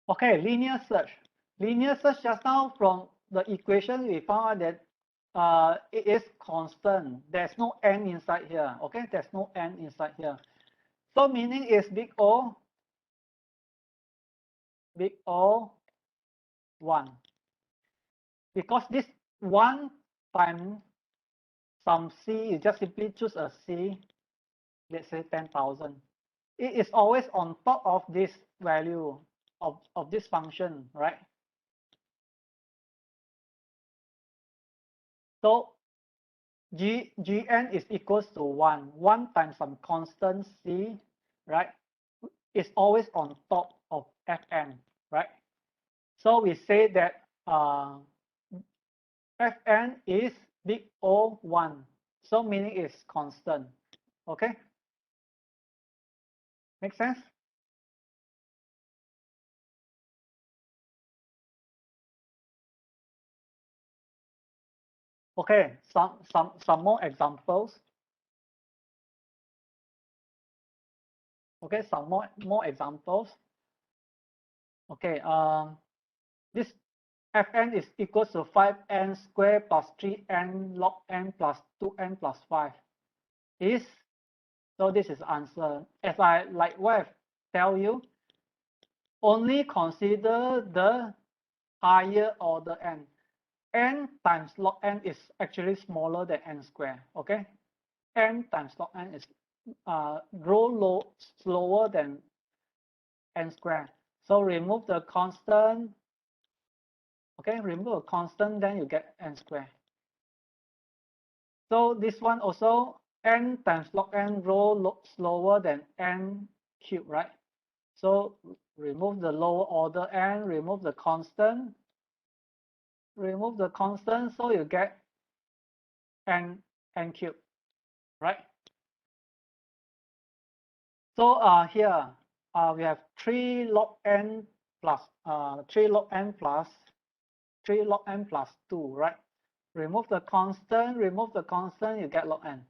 Okay, linear search. Linear search just now from the equation we found out that it is constant. There's no n inside here. Okay, there's no n inside here. So meaning is big O 1. Because this 1 times some C, you just simply choose a C, let's say 10,000. It is always on top of this value of this function, right? So Gn is equals to 1. 1 times some constant C, right? Is always on top of Fn, right? So we say that Fn is big O1. So meaning is constant. Okay? Make sense? Okay, some more examples. Okay, some more examples. Okay, this Fn is equals to 5n squared plus 3n log n plus 2n plus 5 is, so this is answer. As I like what I tell you, only consider the higher order n. N times log n is actually smaller than n squared. Okay, n times log n is slower than n squared. So remove the constant. Okay, remove a constant, then you get n squared. So this one also n times log n grow slower than n cubed, right? So remove the lower order n, remove the constant, so you get n cubed, right? So here we have 3 log n plus 3 log n plus 2, right? Remove the constant, you get log n.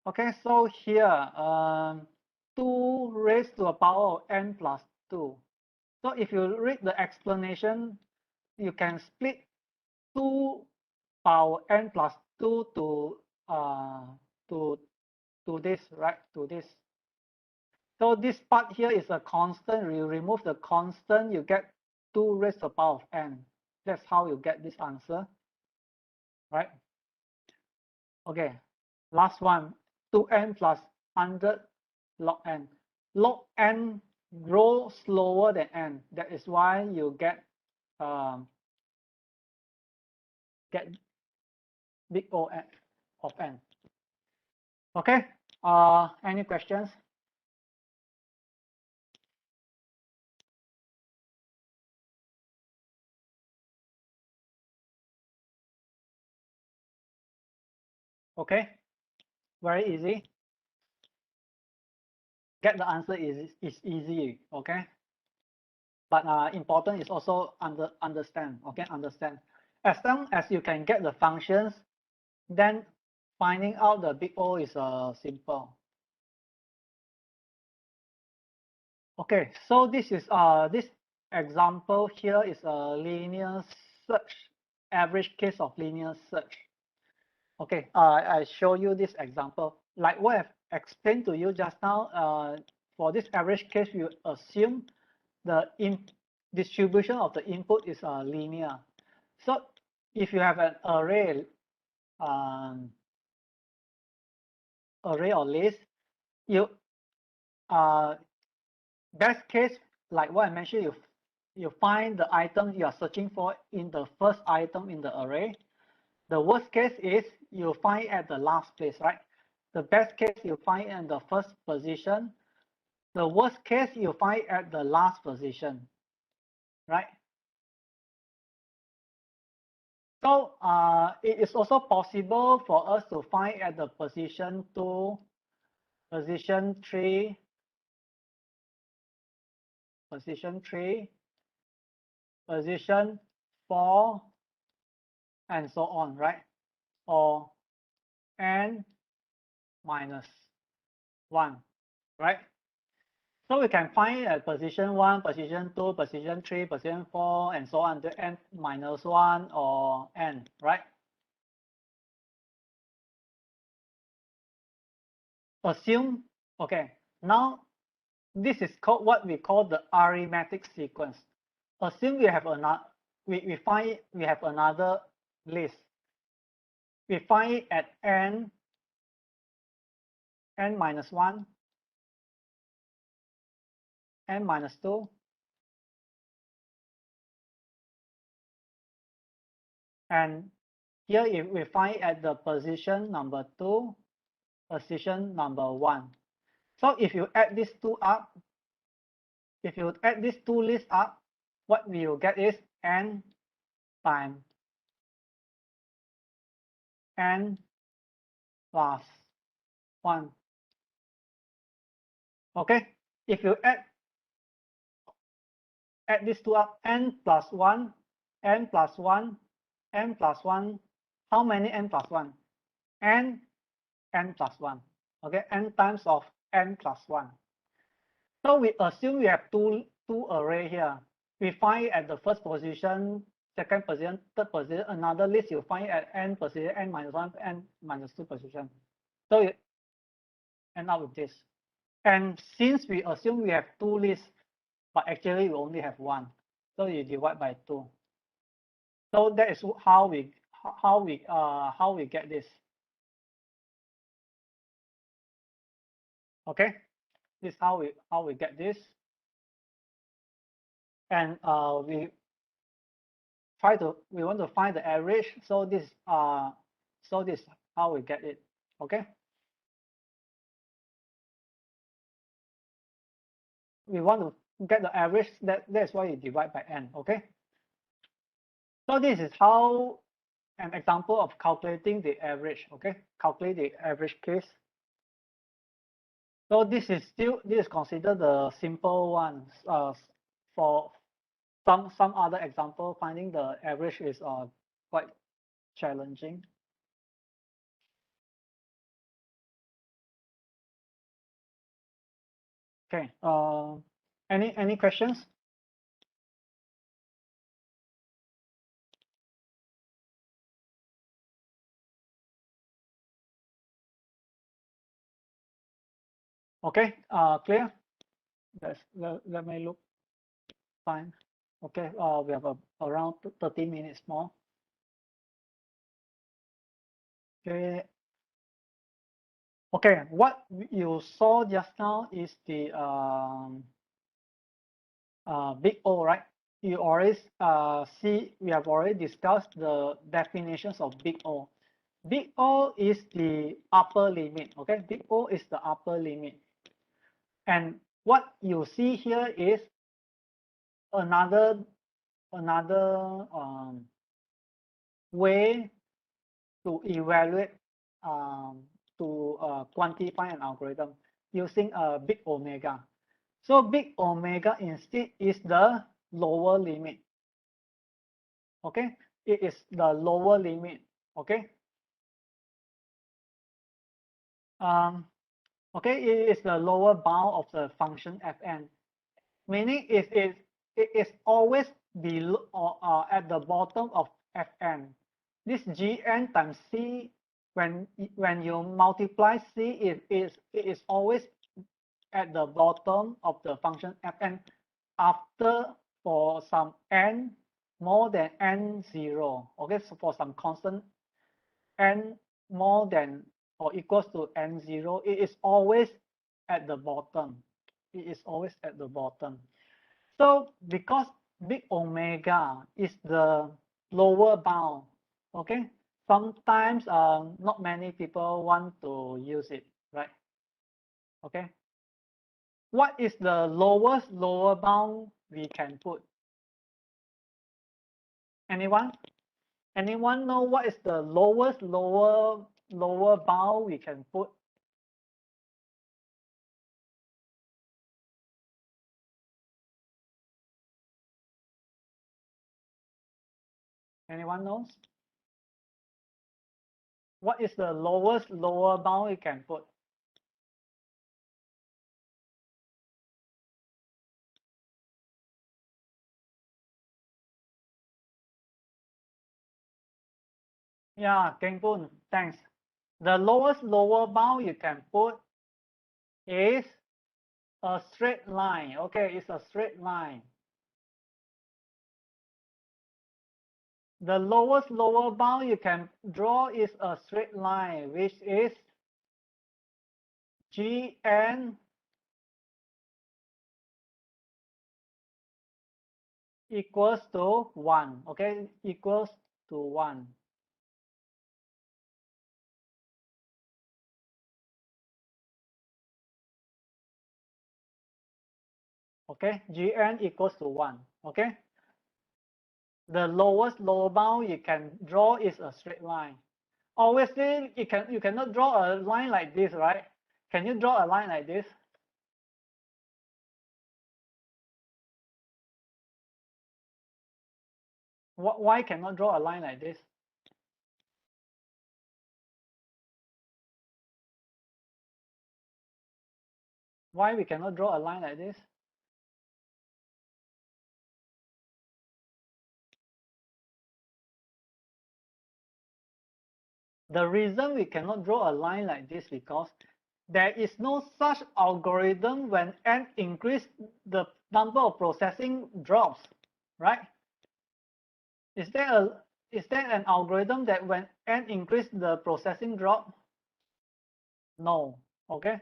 Okay, so here 2 raised to the power of n plus 2. So if you read the explanation, you can split 2 power n plus 2 to this, right? To this. So this part here is a constant. You remove the constant, you get 2 raised to the power of n. That's how you get this answer, right? Okay, last one, 2n plus 100 log n. Log n grow slower than n. That is why you get big O of n. Okay. Any questions? Okay. Very easy. Get the answer is easy, okay? But important is also understand, okay? Understand. As long as you can get the functions, then finding out the big O is simple. Okay, so this is this example here is a linear search, average case of linear search. Okay, I show you this example. Like what I've explained to you just now, for this average case, you assume the distribution of the input is linear. So if you have an array, array or list, you best case, like what I mentioned, you find the item you are searching for in the first item in the array. The worst case is you find at the last place, right? The best case you find in the first position. The worst case you find at the last position, right? So it is also possible for us to find at the position 2, position 3, position 3, position 4, and so on, right? Or n minus 1, right? So we can find at position 1, position 2, position 3, position 4, and so on to n minus 1 or n, right? Assume, okay, now this is called what we call the arithmetic sequence. Assume we have another, we have another list. We find it at n minus 1, n minus 2, and here if we find at the position number 2, position number 1. So if you add these two up, if you add these two lists up, what we will get is n times n plus 1. Okay, if you add these two up, n plus 1, n plus 1, n plus 1. How many n plus 1? n plus 1. Okay, n times of n plus 1. So we assume we have two array here. We find at the first position, second position, third position, another list you find at n position, n minus 1, n minus 2 position. So you end up with this. And since we assume we have two lists, but actually we only have one, so you divide by 2. So that is how we get this. Okay, this is how we get this. And we want to find the average. So this is how we get it. Okay. We want to get the average. That's why you divide by n. Okay. So this is how an example of calculating the average. Okay. Calculate the average case. So this is considered the simple one. For some other example, finding the average is quite challenging. Okay. Any questions? Okay. Clear. Let me look. Fine. Okay. We have around 30 minutes more. Okay. Okay. What you saw just now is the big O, right? You already see we have already discussed the definitions of big O. Big O is the upper limit. Okay. Big O is the upper limit. And what you see here is another way to evaluate to quantify an algorithm using a big omega. So big omega instead is the lower limit. Okay, it is the lower limit. Okay. Okay, it is the lower bound of the function fn, meaning it is always below or at the bottom of fn. This gn times c, when you multiply c, it is always at the bottom of the function fn after for some n more than n0. Okay, so for some constant n more than or equals to n0, it is always at the bottom. It is always at the bottom. So because big omega is the lower bound, okay, sometimes not many people want to use it, right? Okay. What is the lowest lower bound we can put? Anyone? Anyone know what is the lowest lower bound we can put? Anyone knows? What is the lowest lower bound we can put? Yeah, Kengpun, thanks. The lowest lower bound you can put is a straight line. Okay, it's a straight line. The lowest lower bound you can draw is a straight line, which is Gn equals to 1. Okay, equals to 1. Okay, Gn equals to 1. Okay. The lowest lower bound you can draw is a straight line. Obviously, you cannot draw a line like this, right? Can you draw a line like this? Why cannot draw a line like this? Why we cannot draw a line like this? The reason we cannot draw a line like this because there is no such algorithm when n increase the number of processing drops, right? Is there an algorithm that when n increase the processing drop? No. Okay.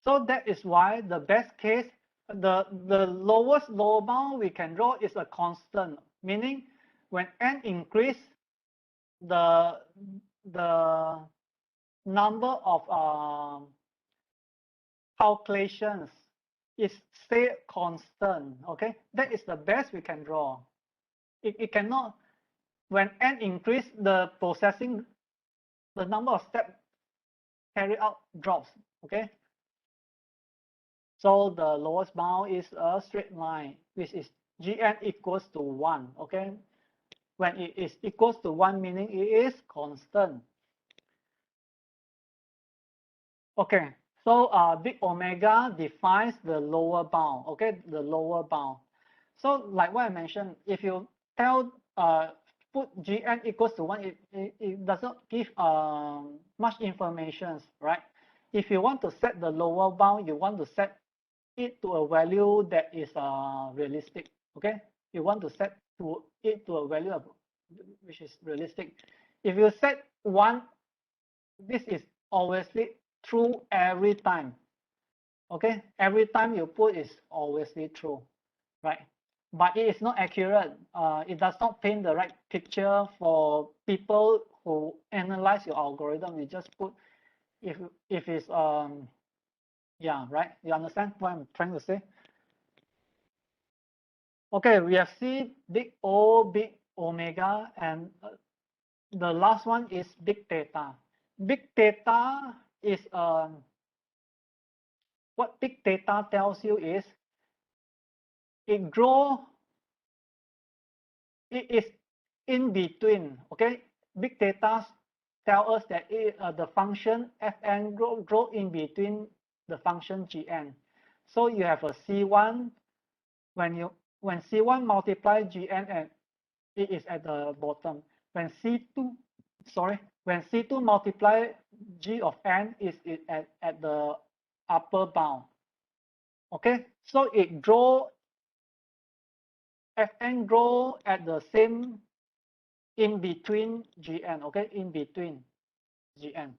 So that is why the best case, the lowest lower bound we can draw is a constant, meaning when n increase, the number of calculations is stay constant. Okay, that is the best we can draw. It cannot, when n increase, the processing, the number of steps carried out drops. Okay. So the lowest bound is a straight line, which is Gn equals to 1. Okay. When it is equals to 1, meaning it is constant. Okay. So big omega defines the lower bound. Okay. The lower bound. So like what I mentioned, if you tell put Gn equals to 1, it does not give much information, right? If you want to set the lower bound, you want to set it to a value that is realistic. Okay, you want to set it to a value of, which is realistic. If you set 1, this is obviously true every time. Okay, every time you put is obviously true, right? But it is not accurate. It does not paint the right picture for people who analyze your algorithm. You just put if it's yeah, right. You understand what I'm trying to say? Okay, we have seen big O, big omega, and the last one is big data. Big data is what big data tells you is it is in between. Okay, big data tell us that the function fn grow in between the function gn. So you have a c1 when c1 multiply gn and it is at the bottom. When c2 multiply g of n is at the upper bound. Okay, so it fn grow at the same in between gn. Okay, in between gn.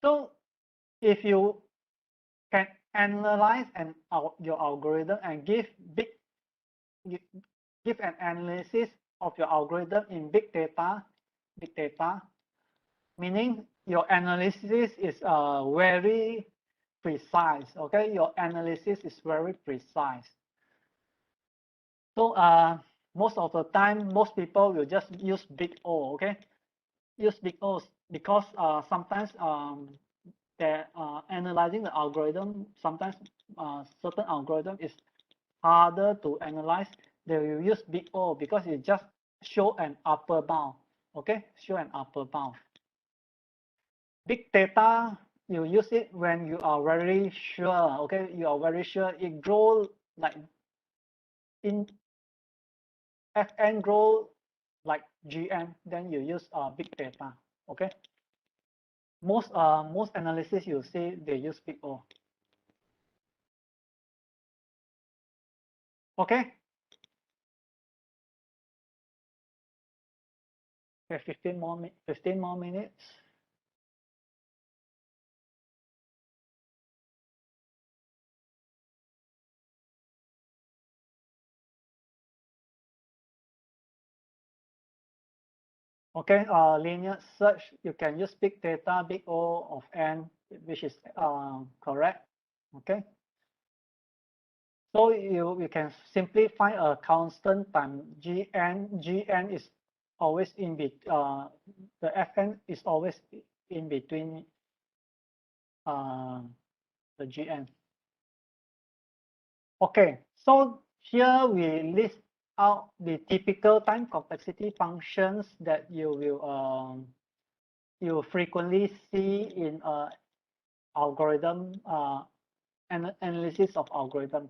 So if you can analyze your algorithm and give an analysis of your algorithm in big data, meaning your analysis is very precise. Okay, your analysis is very precise. So most of the time, most people will just use big O. Okay, use big O's because sometimes they're analyzing the algorithm. Sometimes certain algorithm is harder to analyze. They will use big O because it just show an upper bound. Okay, show an upper bound. Big data, you use it when you are very sure. Okay, you are very sure it grows like in fn grow like gn, then you use big data. Okay, most analysis you see they use big O. Okay. Okay, 15 more minutes. Okay, linear search, you can use big data, big O of n, which is correct. Okay. So you can simply find a constant time gn. Gn is always in between. The fn is always in between the gn. Okay, so here we list out the typical time complexity functions that you frequently see in algorithm analysis of algorithm.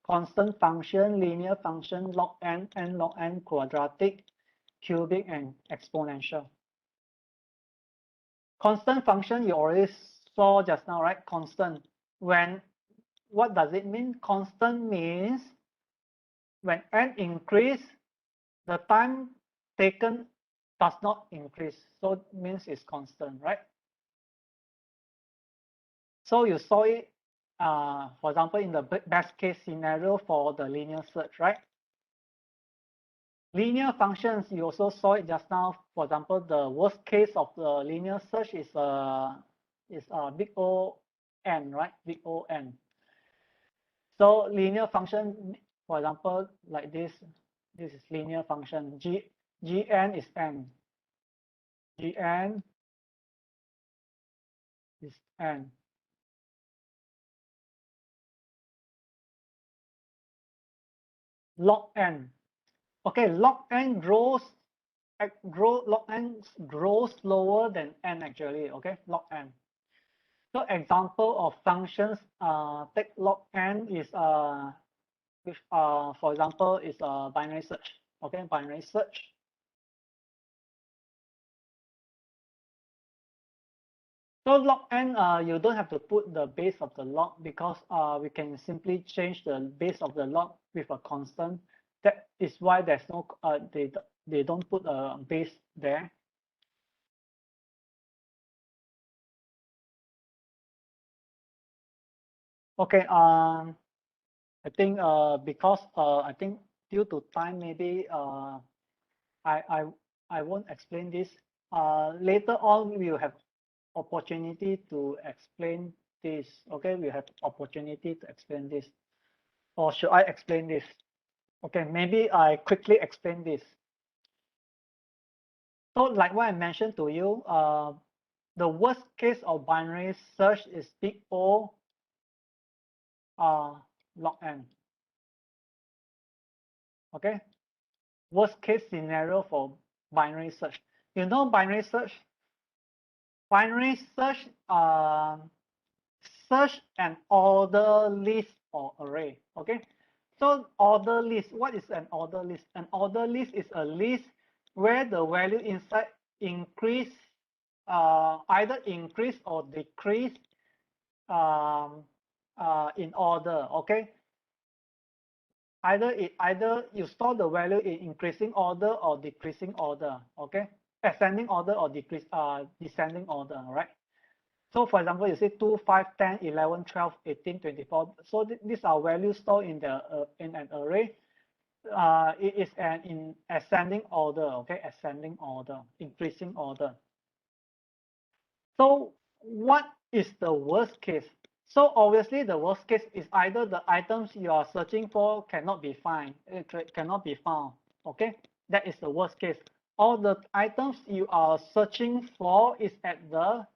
Constant function, linear function, log n, log n, quadratic, cubic, and exponential. Constant function you already saw just now, right? Constant. What does it mean? Constant means when n increase, the time taken does not increase. So it means it's constant, right? So you saw it, for example, in the best case scenario for the linear search, right? Linear functions, you also saw it just now. For example, the worst case of the linear search is big O n, right? Big O n. So linear function, for example, like this is linear function. Gn is n. Gn is n. Log n. Okay, log n grows slower than n actually. Okay, log n. So example of functions take log n is with for example is binary search. Okay, binary search. So log n, you don't have to put the base of the log because we can simply change the base of the log with a constant. That is why there's no they don't put a base there. Okay, I think because I think due to time, maybe I won't explain this. Later on, we will have opportunity to explain this. Okay, we have opportunity to explain this. Or should I explain this? Okay, maybe I quickly explain this. So like what I mentioned to you, the worst case of binary search is big O log n. Okay, worst case scenario for binary search. You know binary search? Binary search search an order list or array. Okay, so order list, what is an order list? An order list is a list where the value inside increase, either increase or decrease in order. Okay, either you store the value in increasing order or decreasing order. Okay, ascending order or descending order. Right. So for example, you say 2, 5, 10, 11, 12, 18, 24. So these are values stored in an array. It is in ascending order. Okay, ascending order, increasing order. So what is the worst case? So obviously the worst case is either the items you are searching for cannot be found. Okay, that is the worst case. Or the items you are searching for is at the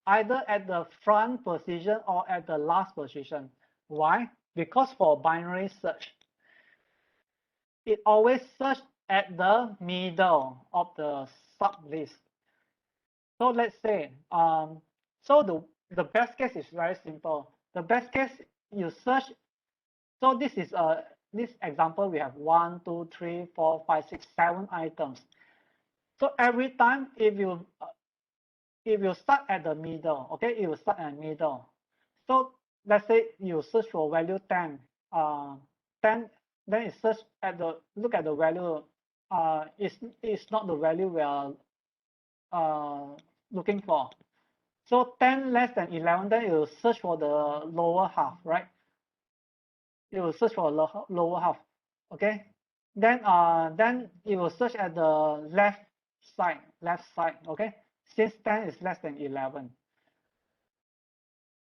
either at the front position or at the last position. Why? Because for binary search, it always search at the middle of the sublist. So let's say, so the best case is very simple. The best case you search. So this is this example we have 1, 2, 3, 4, 5, 6, 7 items. So every time if you start at the middle, okay, it will start at the middle. So let's say you search for value 10, 10, then it search at the, look at the value, it's not the value we are looking for. So 10 less than 11, then it will search for the lower half, right? It will search for the lower half, okay? Then it will search at the left side, okay? Since 10 is less than 11.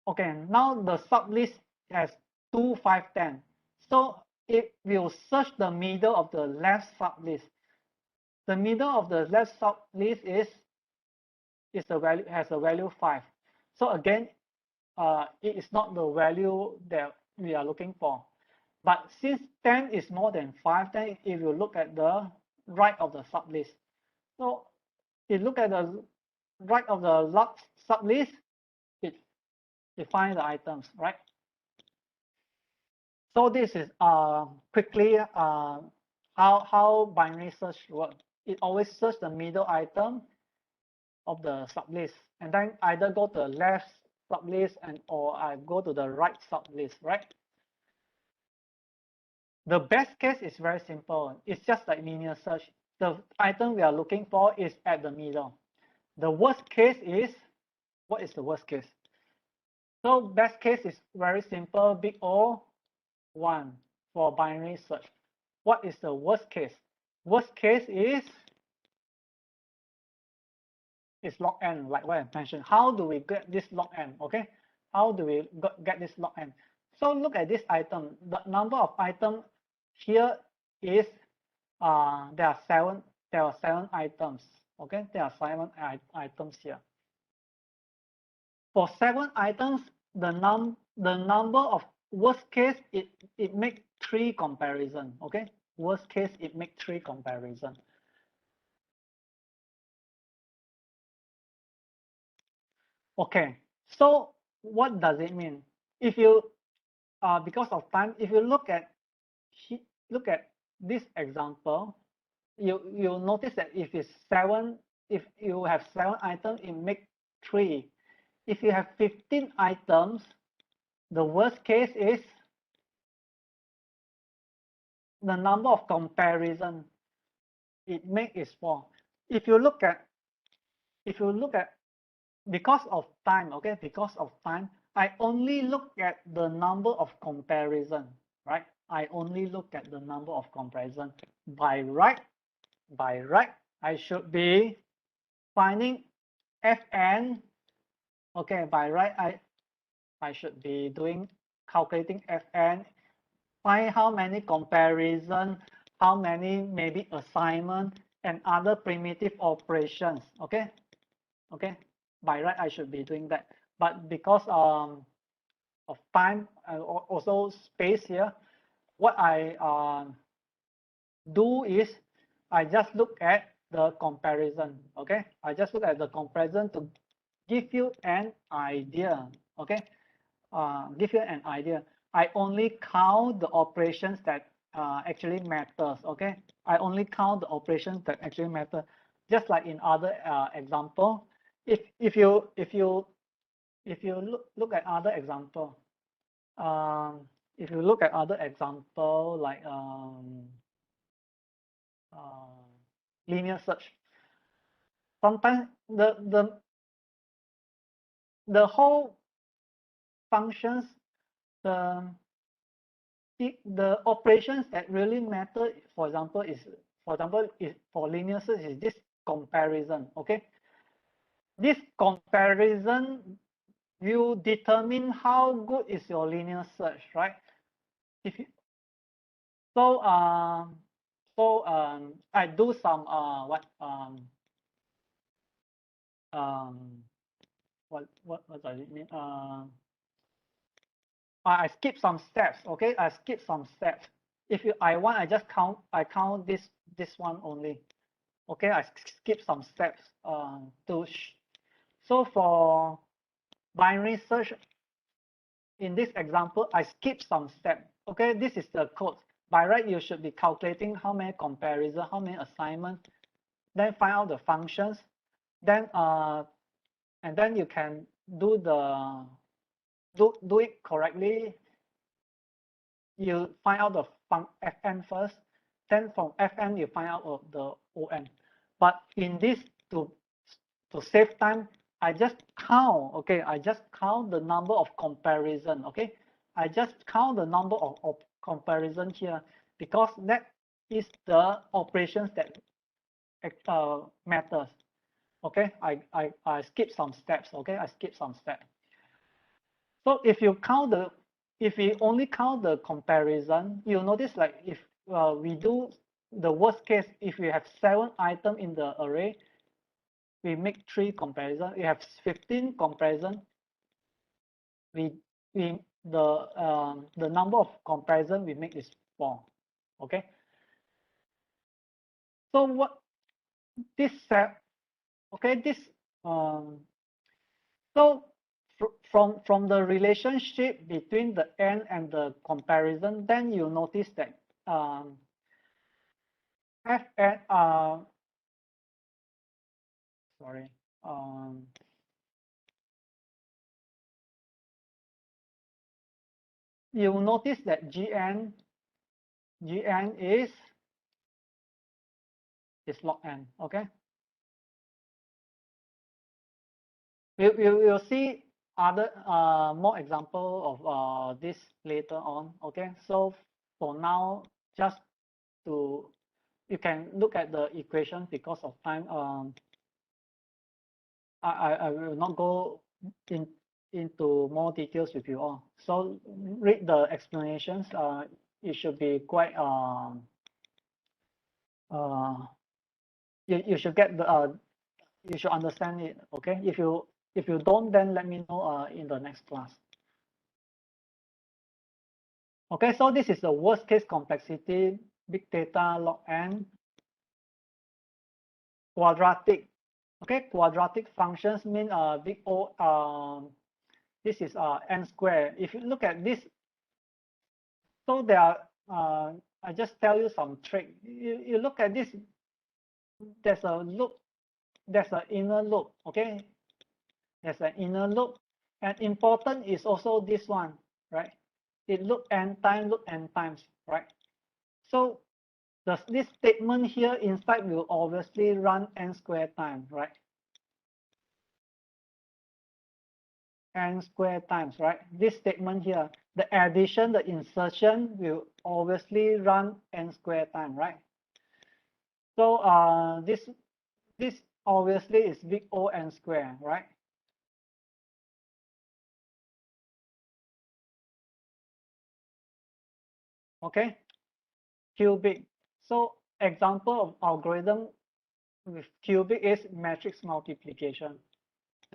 Okay, now the sublist has 2, 5, 10. So it will search the middle of the left sublist. The middle of the left sublist is the value, has a value 5. So again, it is not the value that we are looking for. But since 10 is more than 5, then if you look at the right of the sublist, so if you look at the right of the last sublist, it defines the items, right? So this is quickly how binary search works. It always search the middle item of the sublist, and then either go to the left sublist or I go to the right sublist, right? The best case is very simple. It's just like linear search. The item we are looking for is at the middle. The worst case is, what is the worst case? So best case is very simple, big O, 1 for binary search. What is the worst case? Worst case is log n, like what I mentioned. How do we get this log n? Okay, how do we get this log n? So look at this item. The number of items here is there are 7 items. Okay, there are 7 items here. For 7 items, the number of worst case it make 3 comparison. Okay, worst case it make 3 comparison. Okay, so what does it mean? If you because of time, if you look at this example, you'll notice that if it's 7, if you have 7 items, it make 3. If you have 15 items, the worst case is the number of comparison it make is 4. If you look at because of time, okay, because of time, I only look at the number of comparison, right? I only look at the number of comparison. By right, I should be finding Fn. Okay, by right, I should be doing calculating Fn, find how many comparison, how many maybe assignment, and other primitive operations. Okay, okay. By right, I should be doing that, but because of time and also space here, what I do is I just look at the comparison. Okay, I just look at the comparison to give you an idea. Okay, give you an idea. I only count the operations that actually matters. Okay, I only count the operations that actually matter. Just like in other example, if you look at other example, if you look at other example like linear search, sometimes the whole functions, the operations that really matter, for example, is for linear search is this comparison. Okay, this comparison will determine how good is your linear search, right? If you, so I do some what does it mean? I skip some steps. Okay, I skip some steps. If I want, I just count this one only. Okay, I skip some steps so for binary search, in this example, I skip some step. Okay, this is the code. By right, you should be calculating how many comparison, how many assignments, then find out the functions, then and then you can do it correctly. You find out the fn first, then from fn you find out the on. But in this, to save time, I just count. Okay, I just count the number of comparison. Okay, I just count the number of comparison here, because that is the operations that matters. Okay, I skip some steps. Okay, I skip some steps. So if you only count the comparison, you'll notice, like, if we do the worst case, if we have 7 items in the array, we make 3 comparison. We have 15 comparison. The number of comparison we make is 4. Okay. So what this set? Okay, this so from the relationship between the n and the comparison, then you notice that fn sorry you notice that gn is log n. Okay, we'll see other more example of this later on. Okay, so for now, just to, you can look at the equation because of time. I will not go into more details with you all. So read the explanations. It should be quite you should get the you should understand it. Okay, if you don't, then let me know in the next class. Okay, so this is the worst case complexity, big data log n, quadratic. Okay, quadratic functions mean big O. This is n squared. If you look at this, so there are I just tell you some trick. You look at this. There's a loop. There's an inner loop. Okay, there's an inner loop, and important is also this one, right? It loop n times, right? So this statement here inside will obviously run n squared times, right? N squared times, right? This statement here, the addition, the insertion will obviously run n squared time, right? So this obviously is big O n squared, right? Okay, cubic. So example of algorithm with cubic is matrix multiplication.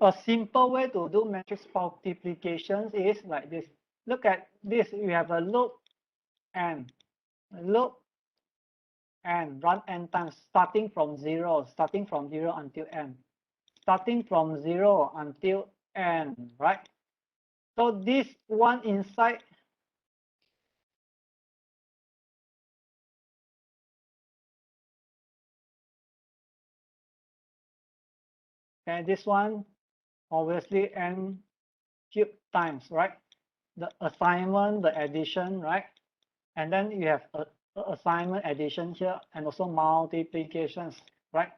A simple way to do matrix multiplications is like this. Look at this. We have a loop n, loop n, run n times, starting from 0 until n, starting from 0 until n, right? So this one inside and this one obviously n cube times, right? The assignment, the addition, right? And then you have a assignment, addition here, and also multiplications, right?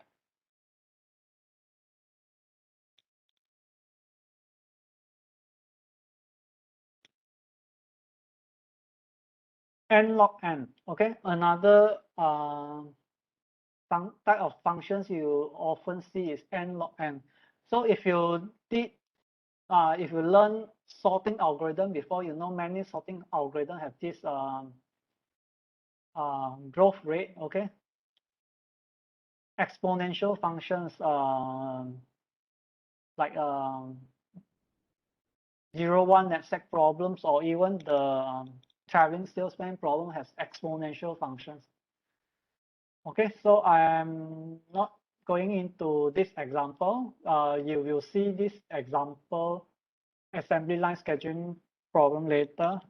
N log n, okay? Another type of functions you often see is n log n. So if you did, if you learn sorting algorithm before, you know many sorting algorithm have this growth rate, okay? Exponential functions, like 0-1 knapsack problems, or even the traveling salesman problem has exponential functions. Okay, so I'm not going into this example. You will see this example assembly line scheduling problem later.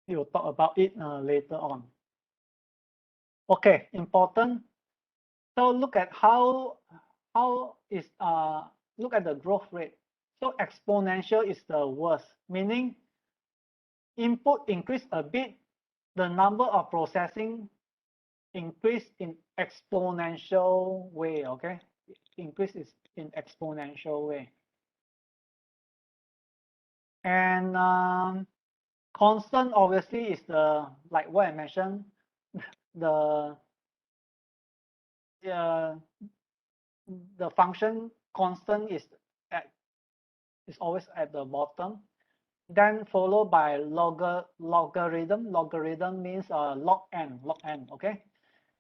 We will talk about it later on. Okay, important. So look at how is look at the growth rate. So exponential is the worst, meaning input increase a bit, the number of processing increase in exponential way, okay? Increase is in exponential way. And constant obviously is the, like what I mentioned, the function constant is always at the bottom. Then followed by logarithm. Logarithm means log n, okay?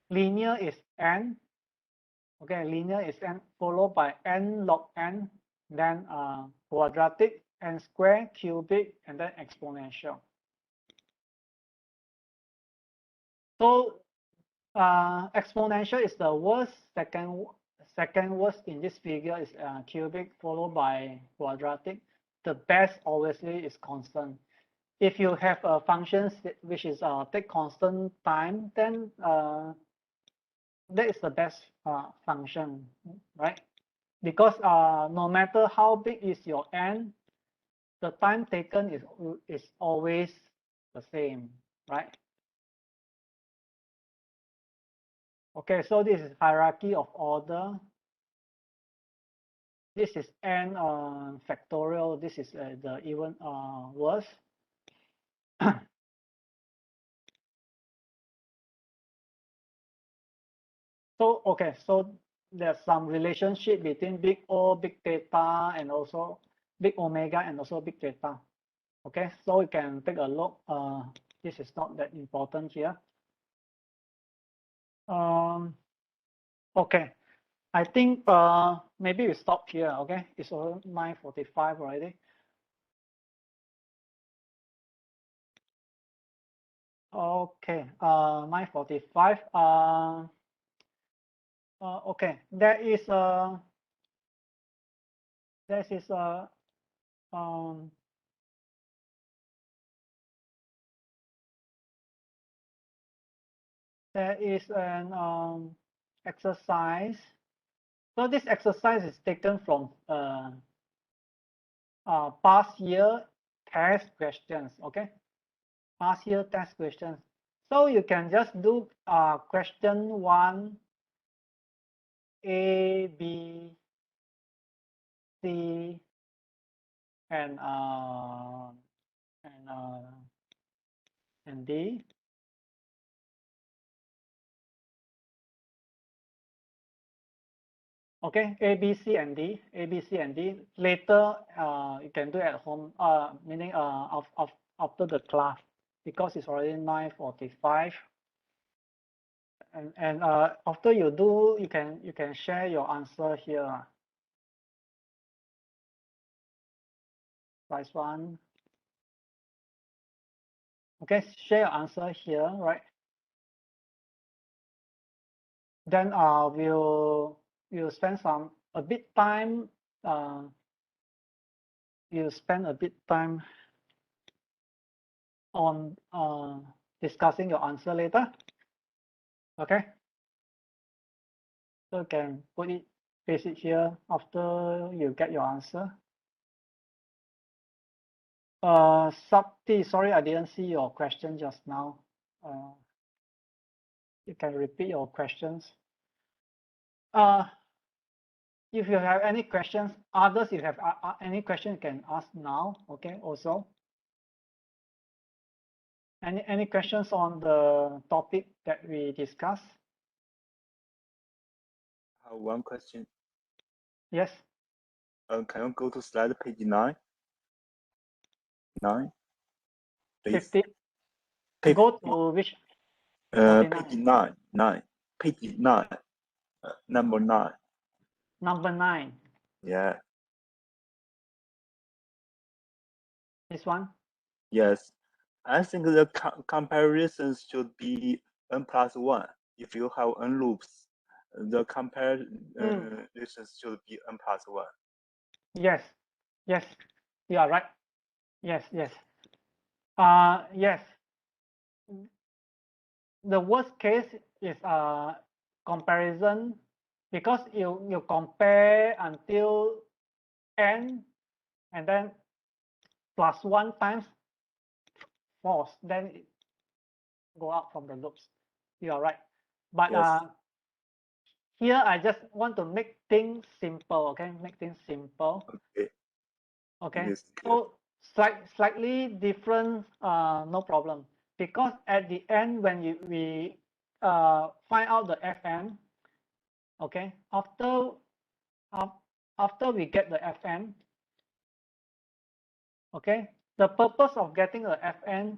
Linear is n, okay? Linear is n, followed by n log n, then quadratic, n square, cubic, and then exponential. So exponential is the worst. Second worst in this figure is cubic, followed by quadratic. The best obviously is constant. If you have a function which is take constant time, then that is the best function, right? Because no matter how big is your n, the time taken is always the same, right? Okay, so this is hierarchy of order. This is n factorial. This is the even worse. So okay, so there's some relationship between big O, big theta, and also big omega, and also big theta. Okay, so we can take a look. This is not that important here. Okay, I think maybe we stop here. Okay, it's already 9:45 already. Okay, 9:45. Okay, there is a there is an exercise. So this exercise is taken from past year test questions. Okay, past year test questions. So you can just do question 1, A, B, C, and D. Okay, A, B, C, and D. A, B, C, and D. Later, you can do at home. Meaning after the class, because it's already 9:45. And after you do, you can share your answer here. Price one. Okay, share your answer here, right? Then we'll spend a bit time. You'll spend a bit time on discussing your answer later. Okay. So you can paste it here after you get your answer. Sabti, sorry, I didn't see your question just now. You can repeat your questions. If you have any questions, others, if you have any question, you can ask now. Okay, also. Any questions on the topic that we discussed? I have one question. Yes. Can you go to slide page 9? 9, please. 50. Page, Go to which? page 9. 9. Page 9. Number 9. Number 9. Yeah. This one? Yes. I think the comparisons should be n plus 1. If you have n loops, the comparisons should be n plus 1. Yes. Yes. You are right. Yes. Yes. Yes. The worst case is comparison, because you compare until n and then plus 1 times false, then it go out from the loops. You are right. But Yes. here I just want to make things simple. Okay, make things simple. Okay. Okay. Yes. So slightly different, no problem. Because at the end, when we find out the Fn, okay, after we get the Fn, okay, the purpose of getting the Fn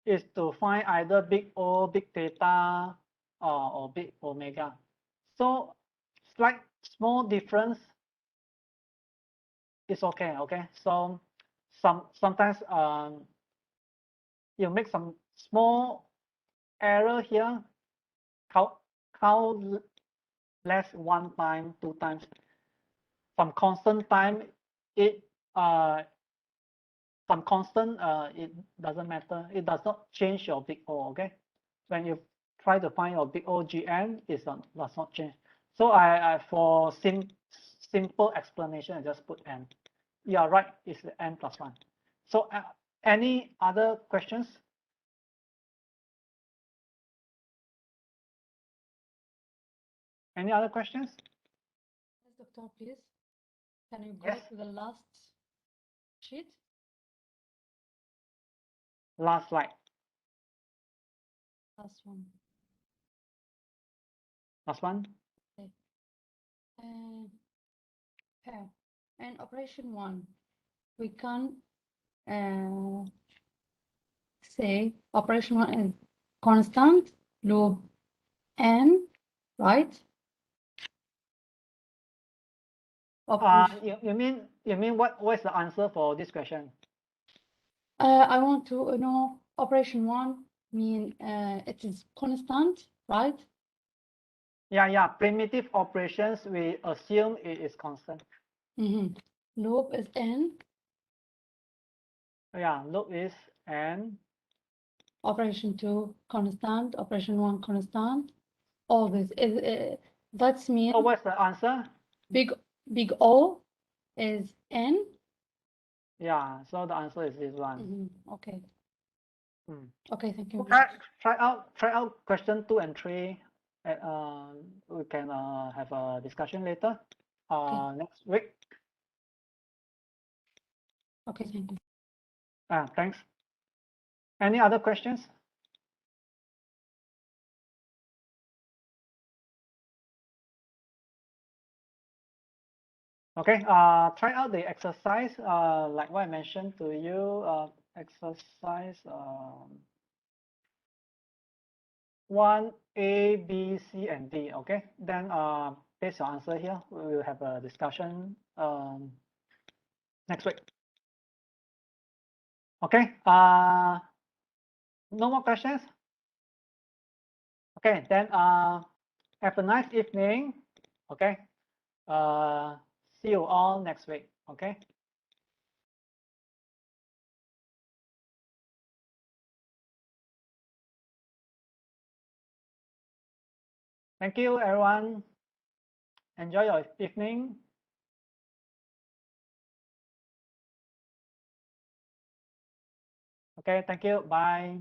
is to find either big O, big theta, or big omega. So small difference is okay. Okay, so sometimes you make some small error here, count less 1 time, 2 times. Some constant time, it doesn't matter. It does not change your big O. Okay, when you try to find your big O GN, it does not change. So I for simple explanation, I just put n. You are right. It's n plus 1. So any other questions? Any other questions? Yes, Doctor, please. Can you go Yes. to the last sheet? Last slide. Last one. Last one. Okay. Here, in operation 1, we can say operation 1 is constant loop n, right? You mean what is the answer for this question? I want to know operation 1 mean it is constant, right? Yeah. Primitive operations, we assume it is constant. Loop is n. Yeah, loop is n. Operation 2 constant. Operation 1 constant. All this is that's mean. So what's the answer? Big O is n. Yeah, so the answer is this one. Okay. Okay, thank you. Try out question 2 and 3. We can have a discussion later. Next week. Okay, thank you. Thanks. Any other questions? Okay, try out the exercise, like what I mentioned to you, exercise 1, A, B, C, and D. Okay, then paste your answer here. We will have a discussion next week. Okay, no more questions? Okay, then have a nice evening. Okay, see you all next week. Okay. Thank you, everyone. Enjoy your evening. Okay, thank you. Bye.